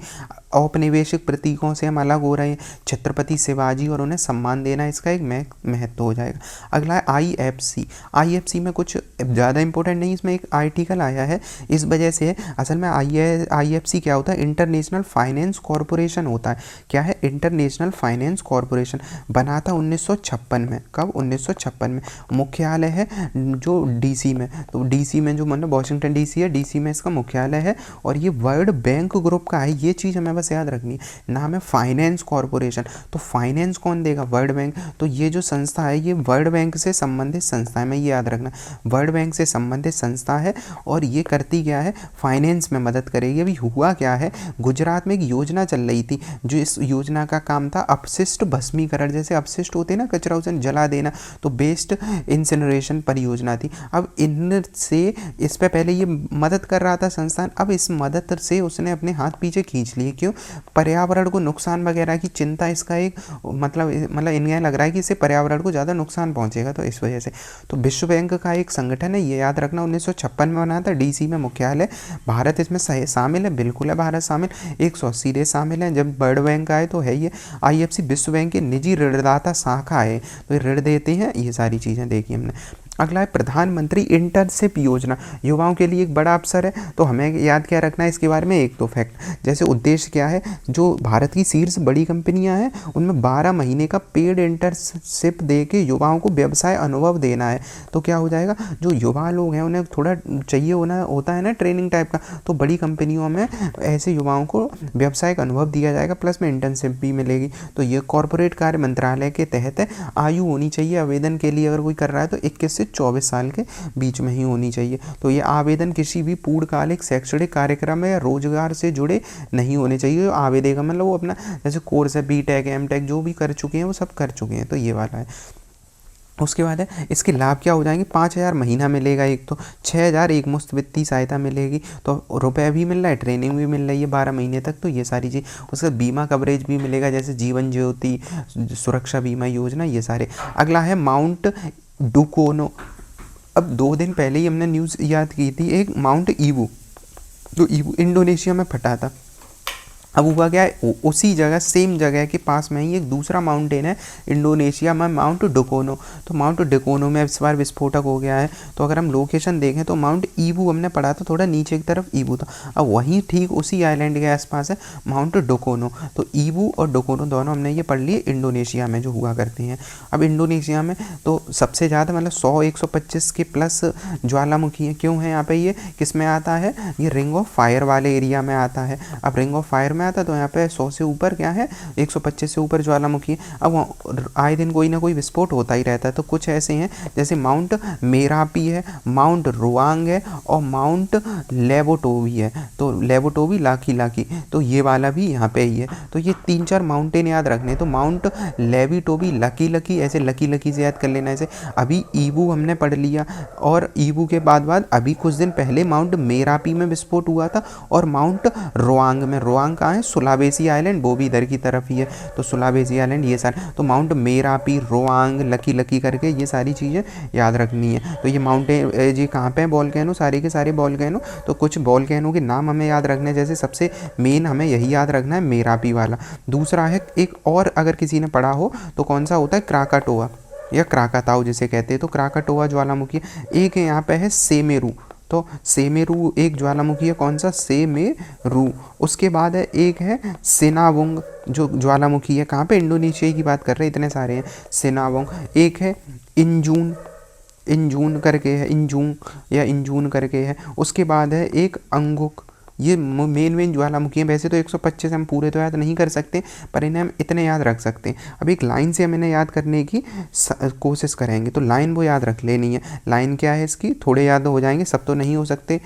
औपनिवेशिक प्रतीकों से हम अलग हो रहे हैं, छत्रपति शिवाजी, और उन्हें सम्मान देना इसका एक महत्व हो जाएगा। अगला है IFC। IFC में कुछ ज़्यादा इंपॉर्टेंट नहीं, इसमें एक आर्टिकल आया है इस वजह से। असल में IFC क्या होता है, इंटरनेशनल फाइनेंस कॉरपोरेशन होता है। क्या है, इंटरनेशनल फाइनेंस कॉरपोरेशन बना था 1956 में। कब, 1956 में। मुख्यालय है जो DC में, तो DC में जो मतलब वाशिंगटन DC है, DC में इसका मुख्यालय है, और ये वर्ल्ड बैंक ग्रुप का है। ये चीज़ हमें बस याद रखनी है, नाम है फाइनेंस कॉरपोरेशन। तो फाइनेंस कौन देगा, वर्ल्ड बैंक। तो ये जो संस्था है ये वर्ल्ड बैंक से संबंधित संस्था है, मैं ये याद रखना, वर्ल्ड बैंक से संबंधित संस्था है, और ये करती क्या है, फाइनेंस में मदद करेगी। अभी हुआ क्या है, गुजरात में एक योजना चल रही थी, जो इस योजना का काम था अपशिष्ट भस्मीकरण। जैसे अपशिष्ट होते हैं ना, कचरा उसे जला देना, तो वेस्ट इंसिनरेशन परियोजना थी। अब इनसे इस पे पहले ये मदद कर रहा था संस्थान, अब इस मदद से उसने अपने हाथ पीछे खींच लिए। क्यों? पर्यावरण को नुकसान वगैरह की चिंता इसका एक मतलब इन्हें लग रहा है कि इससे पर्यावरण को ज़्यादा नुकसान पहुंचेगा, तो इस वजह से। तो विश्व बैंक का एक संगठन है, ये याद रखना, 1956 में बना था, डीसी में मुख्यालय। भारत इसमें शामिल है, बिल्कुल है भारत शामिल, 180 देश शामिल हैं। जब वर्ल्ड बैंक आए तो है ये। आईएफसी विश्व बैंक की निजी ऋणदाता शाखा है, तो ये ऋण देते हैं, ये सारी चीज़ें देखी हमने। अगला है प्रधानमंत्री इंटर्नशिप योजना, युवाओं के लिए एक बड़ा अवसर है। तो हमें याद क्या रखना है इसके बारे में, एक दो फैक्ट। जैसे उद्देश्य क्या है, जो भारत की शीर्ष बड़ी कंपनियां हैं उनमें 12 महीने का पेड इंटर्नशिप दे के युवाओं को व्यवसाय अनुभव देना है। तो क्या हो जाएगा, जो युवा लोग हैं उन्हें थोड़ा चाहिए होता है ना ट्रेनिंग टाइप का, तो बड़ी कंपनियों में ऐसे युवाओं को व्यवसायिक अनुभव दिया जाएगा, प्लस में इंटर्नशिप भी मिलेगी। तो ये कॉरपोरेट कार्य मंत्रालय के तहत है। आयु होनी चाहिए आवेदन के लिए, अगर कोई कर रहा है तो 21 से 24 साल के बीच में ही होनी चाहिए। तो ये आवेदन किसी भी पूर्णकालिक शैक्षणिक कार्यक्रम या रोजगार से जुड़े नहीं होने चाहिए। आवेदन का मतलब वो अपना जैसे कोर्स है, बीटेक एमटेक जो भी कर चुके हैं वो सब कर चुके हैं, तो ये वाला है। उसके बाद है इसके लाभ क्या हो जाएंगे, 5,000 महीना मिलेगा एक, तो 6,000 एक मुफ्त वित्तीय सहायता मिलेगी, तो रुपए भी मिल रहा है, ट्रेनिंग भी मिल रही है 12 महीने तक, तो ये सारी चीज़। उसका बीमा कवरेज भी मिलेगा, जैसे जीवन ज्योति सुरक्षा बीमा योजना, ये सारे। अगला है माउंट डुकोनो। अब 2 दिन पहले ही हमने न्यूज़ याद की थी, एक माउंट ईवू, जो ईवू इंडोनेशिया में फटा था। अब हुआ क्या है, उसी जगह सेम जगह के पास में ही एक दूसरा माउंटेन है इंडोनेशिया में, माउंट डुकोनो। तो माउंट डुकोनो में इस बार विस्फोटक हो गया है। तो अगर हम लोकेशन देखें तो माउंट ईवू हमने पढ़ा था, थोड़ा नीचे की तरफ ईवू था, अब वहीं ठीक उसी आइलैंड के आसपास है माउंट डुकोनो। तो ईवू और डुकोनो दोनों हमने ये पढ़ लिए इंडोनेशिया में जो हुआ करते हैं। अब इंडोनेशिया में तो सबसे ज़्यादा मतलब 100-125 के प्लस ज्वालामुखी है। क्यों है यहाँ पे, ये किस में आता है, ये रिंग ऑफ फायर वाले एरिया में आता है। अब रिंग ऑफ फायर आता, तो यहाँ पे 100 से ऊपर क्या है, 125 से ऊपर ज्वालामुखी है। अब आए दिन कोई ना कोई विस्फोट होता ही रहता है। तो कुछ ऐसे हैं जैसे माउंट मेरापी है, माउंट रुआंग है और माउंट लेवोटोवी है। तो लेवोटोवी लाकी, तो ये वाला भी यहाँ पे ही है। तो ये 3-4 माउंटेन याद रखने, तो माउंट लेविटोवी, लकी ऐसे लकी से याद कर लेना। ऐसे अभी ईवू हमने पढ़ लिया, और ईवू के बाद अभी कुछ दिन पहले माउंट मेरापी में विस्फोट हुआ था, और माउंट रुआंग में, रुआंग कहाँ है, सुलावेसी आइलैंड, वो भी इधर की तरफ ही है, तो सुलावेसी आइलैंड ये सारे। तो माउंट मेरापी, रोआंग, लकी करके ये सारी चीज़ें याद रखनी है। तो ये माउंटेन जी कहाँ पे है, वोल्केनो, सारे के सारे वोल्केनो। तो कुछ वोल्केनो के नाम हमें याद रखने हैं, जैसे सबसे मेन हमें यही याद रखना है, मेरापी वाला। दूसरा है एक और, अगर किसी ने पढ़ा हो तो कौन सा होता है, क्राकाटोआ या क्राकाताओ जिसे कहते हैं। तो क्राकाटोआ ज्वालामुखी। एक यहाँ पे है सेमेरू, तो सेमेरू एक ज्वालामुखी है, कौन सा, सेमेरू। उसके बाद है एक है सिनावोंग जो ज्वालामुखी है, कहाँ पे, इंडोनेशिया की बात कर रहे हैं, इतने सारे हैं, सिनावोंग। एक है इंजून करके है, इंजून करके है। उसके बाद है एक अंगुक। ये मेन ज्वालामुखी हैं। वैसे तो 125 हम पूरे तो याद नहीं कर सकते, पर इन्हें हम इतने याद रख सकते हैं। अब एक लाइन से हम इन्हें याद करने की कोशिश करेंगे, तो लाइन वो याद रख लेनी है। लाइन क्या है इसकी, थोड़े याद हो जाएंगे, सब तो नहीं हो सकते।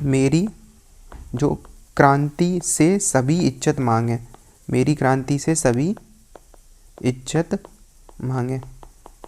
मेरी जो क्रांति से सभी इज्जत मांगे, मेरी क्रांति से सभी इज्जत मांगे।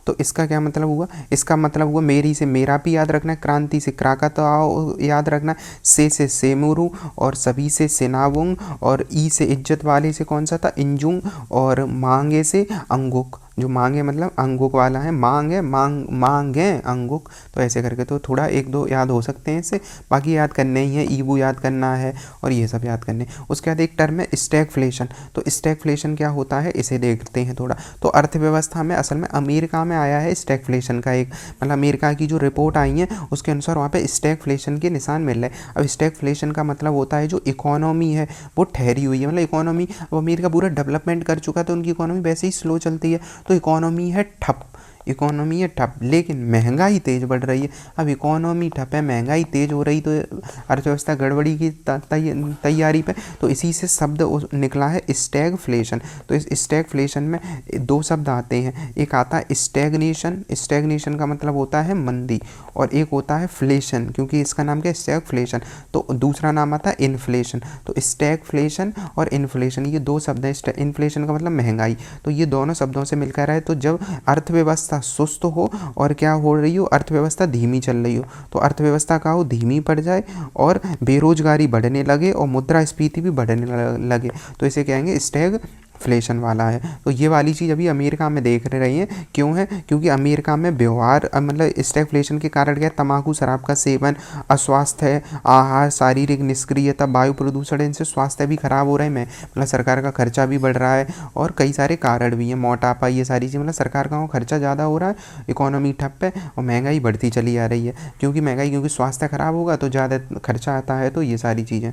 तो इसका क्या मतलब हुआ, इसका मतलब हुआ मेरी से मेरापी याद रखना है, क्रांति से क्राकाताओ याद रखना है, से सेमुरू, और सभी से सेनावुंग, और ई से इज्जत वाले से कौन सा था, इंजुंग, और मांगे से अंगुक। जो मांगे मतलब अंगुक वाला है, मांगे अंगुक। तो ऐसे करके तो थोड़ा 1-2 याद हो सकते हैं इससे, बाकी याद करने ही है। ईबू याद करना है और ये सब याद करने। उसके बाद एक टर्म है स्टैगफ्लेशन। तो स्टैगफ्लेशन क्या होता है, इसे देखते हैं थोड़ा। तो अर्थव्यवस्था में असल में अमेरिका में आया है स्टैगफ्लेशन का एक, मतलब अमेरिका की जो रिपोर्ट आई है उसके अनुसार वहाँ पे स्टैगफ्लेशन के निशान मिल रहे हैं। अब स्टैगफ्लेशन का मतलब होता है जो इकोनॉमी है वो ठहरी हुई है, मतलब इकोनॉमी, अब अमेरिका पूरा डेवलपमेंट कर चुका है तो उनकी इकोनॉमी वैसे ही स्लो चलती है, तो इकोनॉमी है ठप। इकोनॉमी है ठप लेकिन महंगाई तेज बढ़ रही है। अब इकोनॉमी ठप है, महंगाई तेज हो रही, तो अर्थव्यवस्था गड़बड़ी की तैयारी पे। तो इसी से शब्द निकला है स्टैगफ्लेशन। तो इस स्टैगफ्लेशन में दो शब्द आते हैं, एक आता है स्टैग्नेशन, स्टैग्नेशन का मतलब होता है मंदी, और एक होता है फ्लेशन, क्योंकि इसका नाम क्या है स्टैगफ्लेशन, तो दूसरा नाम आता है इन्फ्लेशन। तो स्टैगफ्लेशन और इन्फ्लेशन ये दो शब्द हैं। इन्फ्लेशन का मतलब महंगाई, तो ये दोनों शब्दों से मिलकर है। तो जब अर्थव्यवस्था सुस्त हो और क्या हो रही हो, अर्थव्यवस्था धीमी चल रही हो, तो अर्थव्यवस्था का हो धीमी पड़ जाए और बेरोजगारी बढ़ने लगे और मुद्रास्फीति भी बढ़ने लगे, तो इसे कहेंगे स्टैगफ्लेशन वाला है। तो ये वाली चीज़ अभी अमेरिका में देख रही है, क्यों है, क्योंकि अमेरिका में व्यवहार मतलब स्टैगफ्लेशन के कारण क्या है, तंबाकू शराब का सेवन, अस्वास्थ्य आहार, शारीरिक निष्क्रियता, वायु प्रदूषण, इनसे स्वास्थ्य भी खराब हो रहा है, मतलब सरकार का खर्चा भी बढ़ रहा है, और कई सारे कारण भी हैं, मोटापा, ये सारी चीज़, मतलब सरकार का खर्चा ज़्यादा हो रहा है, इकोनॉमी ठप है और महंगाई बढ़ती चली आ रही है। क्योंकि स्वास्थ्य खराब होगा तो ज़्यादा खर्चा आता है, तो ये सारी चीज़ें।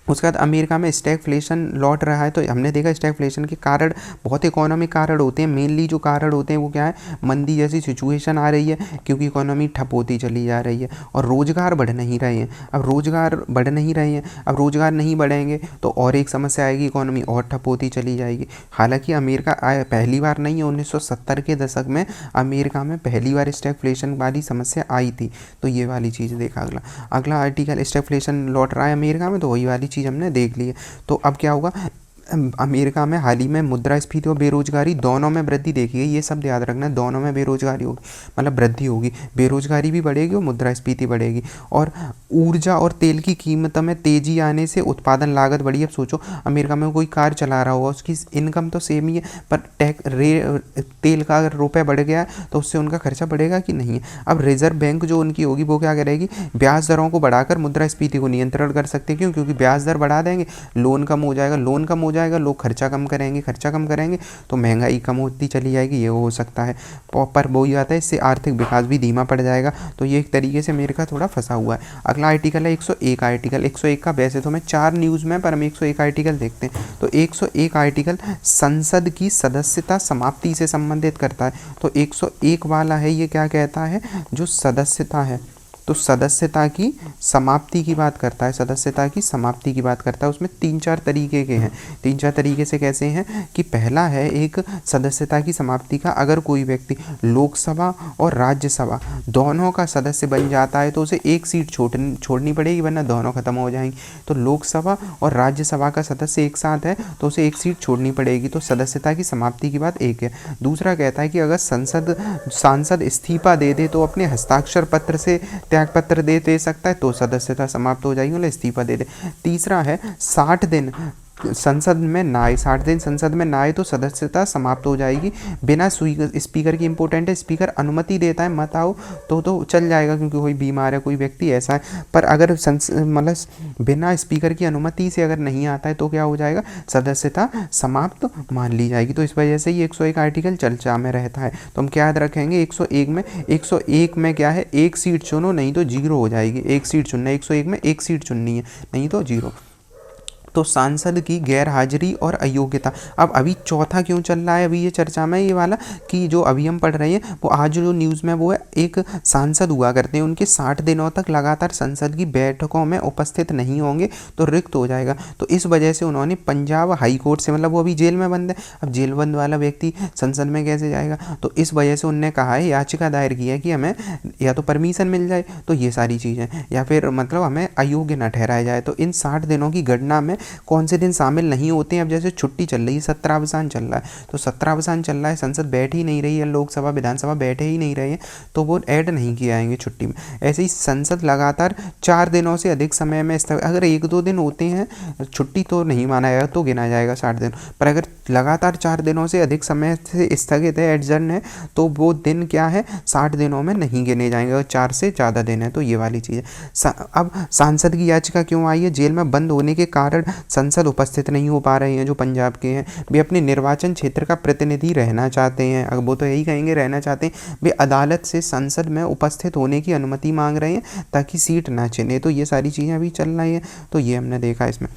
उसके बाद अमेरिका में स्टैगफ्लेशन लौट रहा है। तो हमने देखा स्टैगफ्लेशन के कारण बहुत इकोनॉमिक कारण होते हैं, मेनली जो कारण होते हैं वो क्या है, मंदी जैसी सिचुएशन आ रही है, क्योंकि इकोनॉमी ठप होती चली जा रही है और रोज़गार बढ़ नहीं रहे हैं। अब रोज़गार बढ़ नहीं रहे हैं, अब रोज़गार नहीं बढ़ेंगे तो और एक समस्या आएगी, इकोनॉमी और ठप होती चली जाएगी। हालांकि अमेरिका पहली बार नहीं है, 1970 के दशक में अमेरिका में पहली बार स्टैगफ्लेशन वाली समस्या आई थी। तो ये वाली चीज़ देखा। अगला आर्टिकल, स्टैगफ्लेशन लौट रहा है अमेरिका में, तो वही वाली चीज़ हमने देख ली है। तो अब क्या होगा, अमेरिका में हाल ही में मुद्रास्फीति और बेरोजगारी दोनों में वृद्धि देखी गई। ये सब याद रखना है, दोनों में बेरोजगारी होगी, मतलब वृद्धि होगी, बेरोजगारी भी बढ़ेगी और मुद्रास्फीति बढ़ेगी। और ऊर्जा और तेल की कीमतों में तेजी आने से उत्पादन लागत बढ़ी। अब सोचो अमेरिका में कोई कार चला रहा होगा, उसकी इनकम तो सेम ही है, पर तेल का अगर रुपये बढ़ गया तो उससे उनका खर्चा बढ़ेगा कि नहीं है। अब रिजर्व बैंक जो उनकी होगी वो क्या करेगी, ब्याज दरों को बढ़ाकर मुद्रास्फीति को नियंत्रण कर सकते हैं। क्यों, क्योंकि ब्याज दर बढ़ा देंगे, लोन कम हो जाएगा, लोन कम हो जाएगा, लोग खर्चा कम करेंगे, खर्चा कम करेंगे तो महंगाई कम होती चली जाएगी, ये हो सकता है। पर वही आता है, इससे आर्थिक विकास भी धीमा पड़ जाएगा। तो ये एक तरीके से अमेरिका थोड़ा फंसा हुआ है। अगला आर्टिकल है 101 आर्टिकल। 101 का वैसे तो मैं 4 न्यूज़ में, पर हम 101 आर्टिकल देखते हैं। तो 101 आर्टिकल संसद की सदस्यता समाप्ति से संबंधित करता है। तो 101 वाला है, ये क्या कहता है, जो सदस्यता है तो सदस्यता की समाप्ति की बात करता है, सदस्यता की समाप्ति की बात करता है। उसमें 3-4 तरीके के हैं, 3-4 तरीके से कैसे हैं कि पहला है एक सदस्यता की समाप्ति का, अगर कोई व्यक्ति लोकसभा और राज्यसभा दोनों का सदस्य बन जाता है तो उसे एक सीट छोड़नी पड़ेगी, वरना दोनों खत्म हो जाएंगी। तो लोकसभा और राज्यसभा का सदस्य एक साथ है तो उसे एक सीट छोड़नी पड़ेगी, तो सदस्यता की समाप्ति की बात एक है। दूसरा कहता है कि अगर सांसद इस्तीफा दे दे तो अपने हस्ताक्षर पत्र से त्याग पत्र दे सकता है, तो सदस्यता समाप्त हो जाएगी, मतलब इस्तीफा दे दे। तीसरा है 60 दिन संसद में ना आए, 60 दिन संसद में ना आए तो सदस्यता समाप्त हो जाएगी। बिना स्पीकर की इंपॉर्टेंट है, स्पीकर अनुमति देता है मत आओ तो चल जाएगा, क्योंकि कोई बीमार है, कोई व्यक्ति ऐसा है। पर अगर मतलब बिना स्पीकर की अनुमति से अगर नहीं आता है तो क्या हो जाएगा, सदस्यता समाप्त मान ली जाएगी। तो इस वजह से ये 101 आर्टिकल चर्चा में रहता है। तो हम क्या याद रखेंगे, 101 में क्या है, एक सीट चुनो नहीं तो 0 हो जाएगी, एक सीट चुनना है, 101 में एक सीट चुननी है, नहीं तो 0। तो सांसद की गैर हाजिरी और अयोग्यता। अब अभी चौथा क्यों चल रहा है अभी ये चर्चा में, ये वाला कि जो अभी हम पढ़ रहे हैं वो आज जो न्यूज़ में वो है, एक सांसद हुआ करते हैं, उनके 60 दिनों तक लगातार संसद की बैठकों में उपस्थित नहीं होंगे तो रिक्त हो जाएगा। तो इस वजह से उन्होंने पंजाब हाई कोर्ट से, मतलब वो अभी जेल में बंद है, अब जेल बंद वाला व्यक्ति संसद में कैसे जाएगा, तो इस वजह से उनने कहा है, याचिका दायर की है कि हमें या तो परमिशन मिल जाए, तो ये सारी चीज़ें, या फिर मतलब हमें अयोग्य न ठहराया जाए। तो इन 60 दिनों की गणना में कौन से दिन शामिल नहीं होते हैं। अब जैसे छुट्टी चल रही है, सत्रावसान चल रहा है, तो सत्रावसान चल रहा है, संसद बैठ ही नहीं रही है, लोकसभा विधानसभा बैठे ही नहीं रहे हैं, तो वो ऐड नहीं किए जाएंगे छुट्टी में। ऐसे ही संसद लगातार 4 दिनों से अधिक समय में अगर 1-2 दिन होते हैं छुट्टी तो नहीं माना जाएगा, तो गिना जाएगा 60 दिन। पर अगर लगातार 4 दिनों से अधिक समय से स्थगित है, एडजर्न है, तो वो दिन क्या है, 60 दिनों में नहीं गिने जाएंगे, और 4 से ज़्यादा दिन है, तो ये वाली चीज़ है। अब सांसद की याचिका क्यों आई है, जेल में बंद होने के कारण संसद उपस्थित नहीं हो पा रहे हैं, जो पंजाब के हैं, वे अपने निर्वाचन क्षेत्र का प्रतिनिधि रहना चाहते हैं, अगर वो तो यही कहेंगे रहना चाहते हैं, वे अदालत से संसद में उपस्थित होने की अनुमति मांग रहे हैं ताकि सीट ना चुने। तो ये सारी चीज़ें अभी चल रही हैं, तो ये हमने देखा इसमें।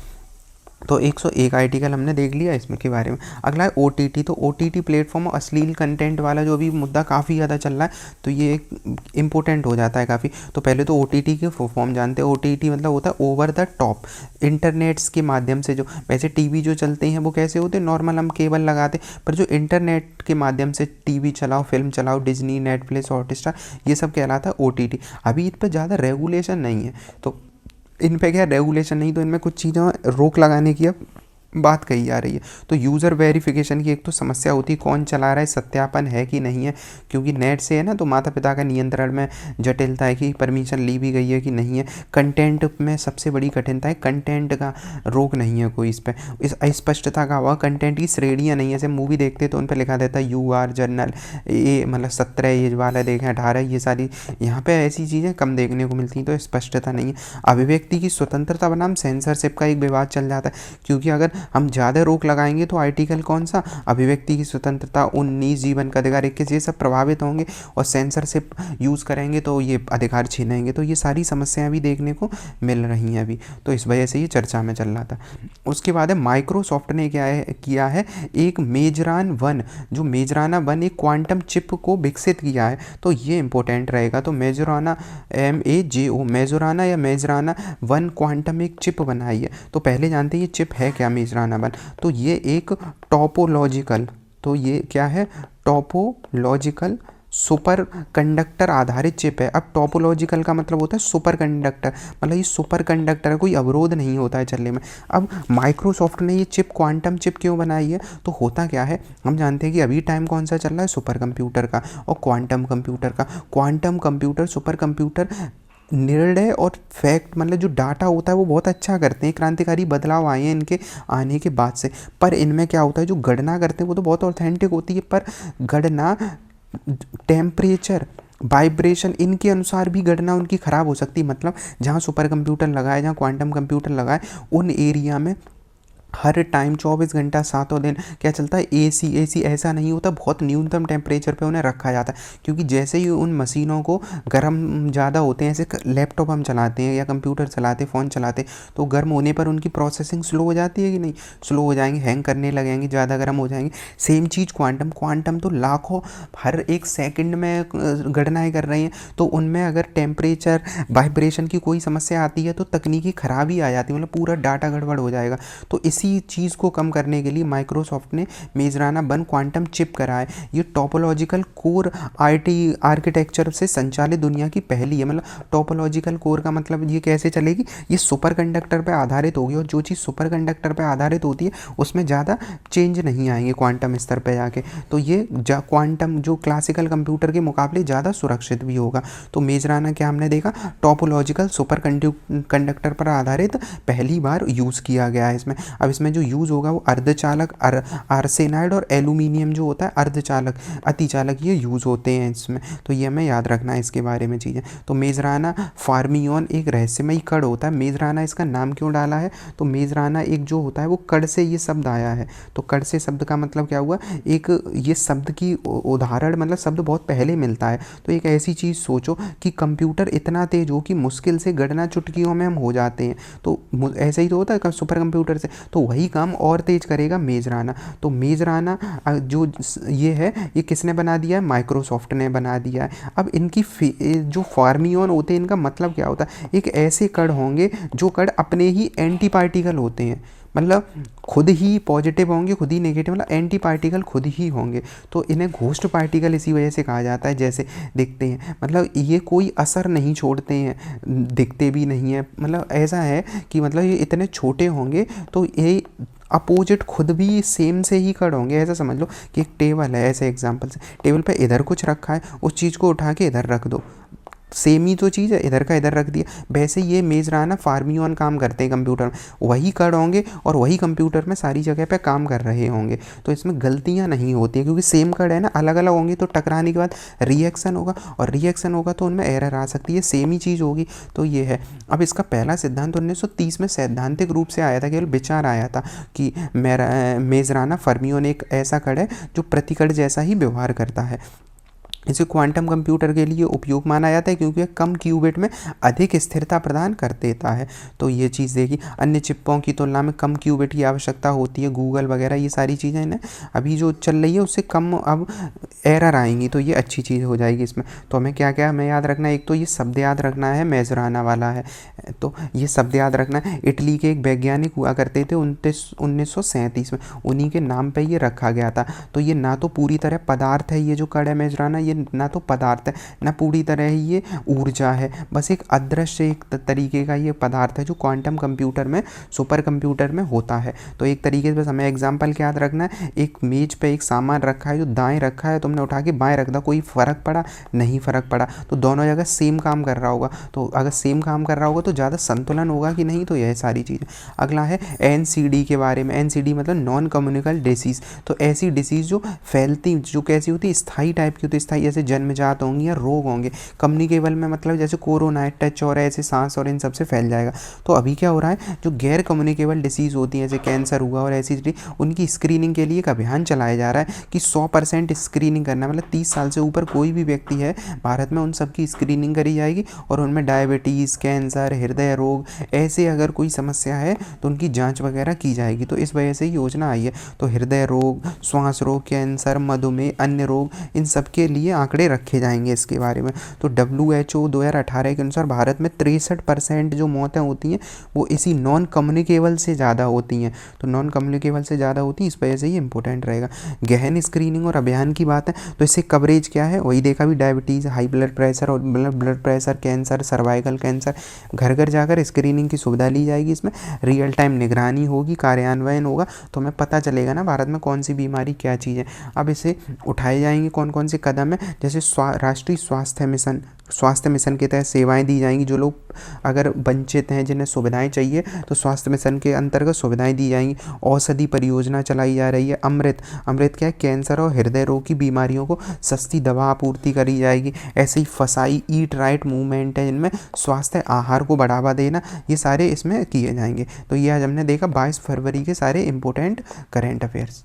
तो 101 आर्टिकल हमने देख लिया इसमें के बारे में। अगला है ओटीटी। तो ओटीटी प्लेटफॉर्म और अश्लील कंटेंट वाला जो भी मुद्दा काफ़ी ज़्यादा चल रहा है, तो ये एक इम्पोर्टेंट हो जाता है काफ़ी। तो पहले तो ओटीटी के फॉर्म जानते हैं। ओटीटी मतलब होता है ओवर द टॉप, इंटरनेट्स के माध्यम से जो, वैसे टीवी जो चलते हैं वो कैसे होते हैं, नॉर्मल हम केबल लगाते, पर जो इंटरनेट के माध्यम से टीवी चलाओ, फिल्म चलाओ, डिज्नी, नेटफ्लिक्स, हॉटस्टार, ये सब कहलाता है ओटीटी। अभी इन पर ज़्यादा रेगुलेशन नहीं है, तो इन पे क्या रेगुलेशन नहीं, तो इनमें कुछ चीज़ों रोक लगाने की अब बात कही जा रही है। तो यूज़र वेरिफिकेशन की एक तो समस्या होती है, कौन चला रहा है, सत्यापन है कि नहीं है, क्योंकि नेट से है ना, तो माता पिता का नियंत्रण में जटिलता है कि परमिशन ली भी गई है कि नहीं है। कंटेंट में सबसे बड़ी कठिनता है, कंटेंट का रोक नहीं है कोई, इस पर इस अस्पष्टता का हुआ, कंटेंट की श्रेणियाँ नहीं है। जैसे मूवी देखते तो उन पर लिखा रहता है UR जनरल, ये मतलब 17 एज वाला देखें, 18, ये सारी यहाँ पे ऐसी चीज़ें कम देखने को मिलती हैं, तो स्पष्टता नहीं है। अभिव्यक्ति की स्वतंत्रता बनाम सेंसरशिप का एक विवाद चल जाता है, क्योंकि अगर हम ज़्यादा रोक लगाएंगे तो आर्टिकल कौन सा, अभिव्यक्ति की स्वतंत्रता, 19 जीवन का अधिकार, 21, ये सब प्रभावित होंगे, और सेंसरशिप यूज़ करेंगे तो ये अधिकार छीनेंगे। तो ये सारी समस्याएं भी देखने को मिल रही हैं अभी, तो इस वजह से ये चर्चा में चल रहा था। उसके बाद है माइक्रोसॉफ्ट ने किया है एक मेजरान 1, जो मेजराना 1 एक क्वांटम चिप को विकसित किया है, तो ये इंपॉर्टेंट रहेगा। तो मेजराना MAJO, मेजराना या मेजराना 1 क्वांटम एक चिप बनाई है। तो पहले जानते हैं ये चिप है क्या, मेजराना 1, तो ये एक टॉपोलॉजिकल, तो ये क्या है, टॉपोलॉजिकल सुपर कंडक्टर आधारित चिप है। अब टॉपोलॉजिकल का मतलब होता है सुपर कंडक्टर, मतलब ये सुपर कंडक्टर है, कोई अवरोध नहीं होता है चलने में। अब माइक्रोसॉफ्ट ने ये चिप, क्वांटम चिप क्यों बनाई है, तो होता क्या है, हम जानते हैं कि अभी टाइम कौन सा चल रहा है, सुपर कंप्यूटर का और क्वांटम कंप्यूटर का। क्वांटम कंप्यूटर, सुपर कंप्यूटर निर्णय और फैक्ट, मतलब जो डाटा होता है वो बहुत अच्छा करते हैं, क्रांतिकारी बदलाव आए हैं इनके आने के बाद से। पर इनमें क्या होता है, जो गणना करते हैं वो तो बहुत ऑथेंटिक होती है, पर गणना, टेम्परेचर, वाइब्रेशन, इनके अनुसार भी गणना उनकी ख़राब हो सकती है। मतलब जहाँ सुपर कंप्यूटर लगा है, जहाँ क्वांटम कंप्यूटर लगा है, उन एरिया में हर टाइम 24 घंटा 7 दिन क्या चलता है, AC ऐसा नहीं होता, बहुत न्यूनतम टेम्परेचर पे उन्हें रखा जाता है, क्योंकि जैसे ही उन मशीनों को गर्म ज़्यादा होते हैं, जैसे लैपटॉप हम चलाते हैं या कंप्यूटर चलाते, फ़ोन चलाते, तो गर्म होने पर उनकी प्रोसेसिंग स्लो हो जाती है कि नहीं, स्लो हो जाएंगे, हैंग करने लगेंगे, ज़्यादा गर्म हो जाएंगे। सेम चीज़ क्वांटम तो लाखों, हर एक सेकंड में गणनाएँ कर रही हैं, तो उनमें अगर टेम्परेचर, वाइब्रेशन की कोई समस्या आती है तो तकनीकी खराबी आ जाती है, मतलब पूरा डाटा गड़बड़ हो जाएगा। तो इसी चीज़ को कम करने के लिए माइक्रोसॉफ्ट ने मेजराना 1 क्वांटम चिप करा है। ये टॉपोलॉजिकल कोर आर्किटेक्चर से संचालित दुनिया की पहली है। मतलब टॉपोलॉजिकल कोर का मतलब ये कैसे चलेगी, ये सुपर कंडक्टर पर आधारित होगी, और जो चीज़ सुपर कंडक्टर पर आधारित होती है उसमें ज़्यादा चेंज नहीं आएंगे क्वांटम स्तर पर जाके, तो ये क्वांटम जो क्लासिकल कंप्यूटर के मुकाबले ज़्यादा सुरक्षित भी होगा। तो मेजराना क्या हमने देखा, टॉपोलॉजिकल सुपर कंडक्टर पर आधारित पहली बार यूज़ किया गया है इसमें। अब इसमें जो यूज़ होगा वो अर्धचालक, आर्सेनाइड और एल्यूमिनियम जो होता है अर्धचालक, अतिचालक, ये यूज़ होते हैं इसमें, तो ये हमें याद रखना है इसके बारे में चीज़ें। तो मेजराना फर्मियोन एक रहस्यमयी कण होता है। मेजराना इसका नाम क्यों डाला है, तो मेजराना एक जो होता है वो कण से ये शब्द आया है। तो कण से शब्द का मतलब क्या हुआ, एक ये शब्द की उदाहरण, मतलब शब्द बहुत पहले मिलता है। तो एक ऐसी चीज़ सोचो कि कंप्यूटर इतना तेज हो कि मुश्किल से गणना चुटकियों में हम हो जाते हैं, तो ऐसे ही तो होता है सुपर कंप्यूटर से, तो वही काम और तेज करेगा मेजराना। तो मेजराना जो ये है, ये किसने बना दिया है, माइक्रोसॉफ्ट ने बना दिया है। अब इनकी जो फर्मियोन होते हैं, इनका मतलब क्या होता है, एक ऐसे कण होंगे जो कण अपने ही एंटी पार्टिकल होते हैं, मतलब खुद ही पॉजिटिव होंगे, खुद ही नेगेटिव, मतलब एंटी पार्टिकल खुद ही होंगे, तो इन्हें घोस्ट पार्टिकल इसी वजह से कहा जाता है। जैसे दिखते हैं, मतलब ये कोई असर नहीं छोड़ते हैं, दिखते भी नहीं है, मतलब ऐसा है कि मतलब ये इतने छोटे होंगे तो ये अपोजिट खुद भी सेम से ही कण होंगे। ऐसा समझ लो कि एक टेबल है, ऐसे एग्जांपल से टेबल पे इधर कुछ रखा है, उस चीज़ को उठा के इधर रख दो, सेम ही तो चीज़ है, इधर का इधर रख दिया। वैसे ये मेजराना फर्मियोन काम करते हैं कंप्यूटर में, वही कण होंगे और वही कंप्यूटर में सारी जगह पे काम कर रहे होंगे, तो इसमें गलतियां नहीं होती हैं, क्योंकि सेम कण है ना, अलग अलग होंगे तो टकराने के बाद रिएक्शन होगा, और रिएक्शन होगा तो उनमें एरर आ सकती है, सेम ही चीज़ होगी। तो ये है। अब इसका पहला सिद्धांत 1930 में सैद्धांतिक रूप से आया था, केवल विचार आया था कि मेजराना फर्मियोन एक ऐसा कण है जो प्रतिकण जैसा ही व्यवहार करता है। इसे क्वांटम कंप्यूटर के लिए उपयोग माना जाता है क्योंकि यह कम क्यूबिट में अधिक स्थिरता प्रदान कर देता है। तो ये चीज़ देखी, अन्य चिपों की तुलना में कम क्यूबिट की आवश्यकता होती है। गूगल वगैरह ये सारी चीज़ें ना अभी जो चल रही है उससे कम अब एरर आएंगी, तो ये अच्छी चीज़ हो जाएगी इसमें। तो हमें क्या क्या हमें याद रखना है, एक तो ये शब्द याद रखना है, मेजराना वाला है, तो ये शब्द याद रखना है। इटली के एक वैज्ञानिक हुआ करते थे 1937 में, उन्हीं के नाम पे ये रखा गया था। तो ये ना तो पूरी तरह पदार्थ है, ये जो कण है मेजराना, ये ना तो पदार्थ है ना पूरी तरह ही ये ऊर्जा है, बस एक अदृश्य एक तरीके का ये पदार्थ है जो क्वांटम कंप्यूटर में, सुपर कंप्यूटर में होता है। तो एक तरीके से बस हमें एग्जाम्पल क्या याद रखना है, एक मेज पे एक सामान रखा है जो दाएं रखा है, तुमने उठा के बाएं रख दिया, कोई फ़र्क पड़ा? नहीं फ़र्क पड़ा। तो दोनों जगह सेम काम कर रहा होगा, तो अगर सेम काम कर रहा होगा तो ज़्यादा संतुलन होगा कि नहीं, तो यह सारी चीज़ें। अगला है NCD के बारे में। NCD मतलब नॉन कम्युनिकल डिसीज़। तो ऐसी डिसीज़ जो फैलती, जो कैसी होती है, स्थायी टाइप की होती है, स्थायी जैसे जन्मजात होंगी या रोग होंगे। कम्युनिकेबल में मतलब जैसे कोरोना है, टच और ऐसे सांस और इन सब से फैल जाएगा। तो अभी क्या हो रहा है, जो गैर कम्युनिकेबल डिसीज़ होती हैं जैसे कैंसर हुआ और ऐसी उनकी स्क्रीनिंग के लिए एक अभियान चलाया जा रहा है कि 100% स्क्रीनिंग करना, मतलब 30 साल से ऊपर कोई भी व्यक्ति है भारत में, उन सब की स्क्रीनिंग करी जाएगी और उनमें डायबिटीज़, कैंसर, हृदय रोग, ऐसे अगर कोई समस्या है तो उनकी जांच वगैरह की जाएगी। तो इस वजह से योजना आई है। तो हृदय रोग, श्वास रोग, कैंसर, मधुमेह, अन्य रोग, इन सब के लिए आंकड़े रखे जाएंगे इसके बारे में। तो WHO 2018 के अनुसार भारत में 63% जो मौतें होती हैं वो इसी नॉन कम्युनिकेबल से ज़्यादा होती हैं। तो नॉन कम्युनिकेबल से ज़्यादा होती है, इस वजह से ये इंपॉर्टेंट रहेगा। गहन स्क्रीनिंग और अभियान की बात है तो इससे कवरेज क्या है, वही देखा भी, डायबिटीज़, हाई ब्लड प्रेशर और blood pressure, cancer, cervical cancer, घर घर जाकर स्क्रीनिंग की सुविधा ली जाएगी। इसमें रियल टाइम निगरानी होगी, कार्यान्वयन होगा, तो हमें पता चलेगा ना भारत में कौन सी बीमारी क्या चीज़ है। अब इसे उठाए जाएंगे कौन कौन से कदम है, जैसे राष्ट्रीय स्वास्थ्य मिशन के तहत सेवाएं दी जाएंगी। जो लोग अगर वंचित हैं, जिन्हें सुविधाएं चाहिए, तो स्वास्थ्य मिशन के अंतर्गत सुविधाएं दी जाएंगी। औषधि परियोजना चलाई जा रही है। अमृत क्या है, कैंसर और हृदय रोग की बीमारियों को सस्ती दवा आपूर्ति करी जाएगी। ऐसे ही फसाई ईट राइट मूवमेंट है, जिनमें स्वास्थ्य आहार को बढ़ावा देना, ये सारे इसमें किए जाएंगे। तो ये आज हमने देखा 22 फरवरी के सारे इंपॉर्टेंट करेंट अफेयर्स।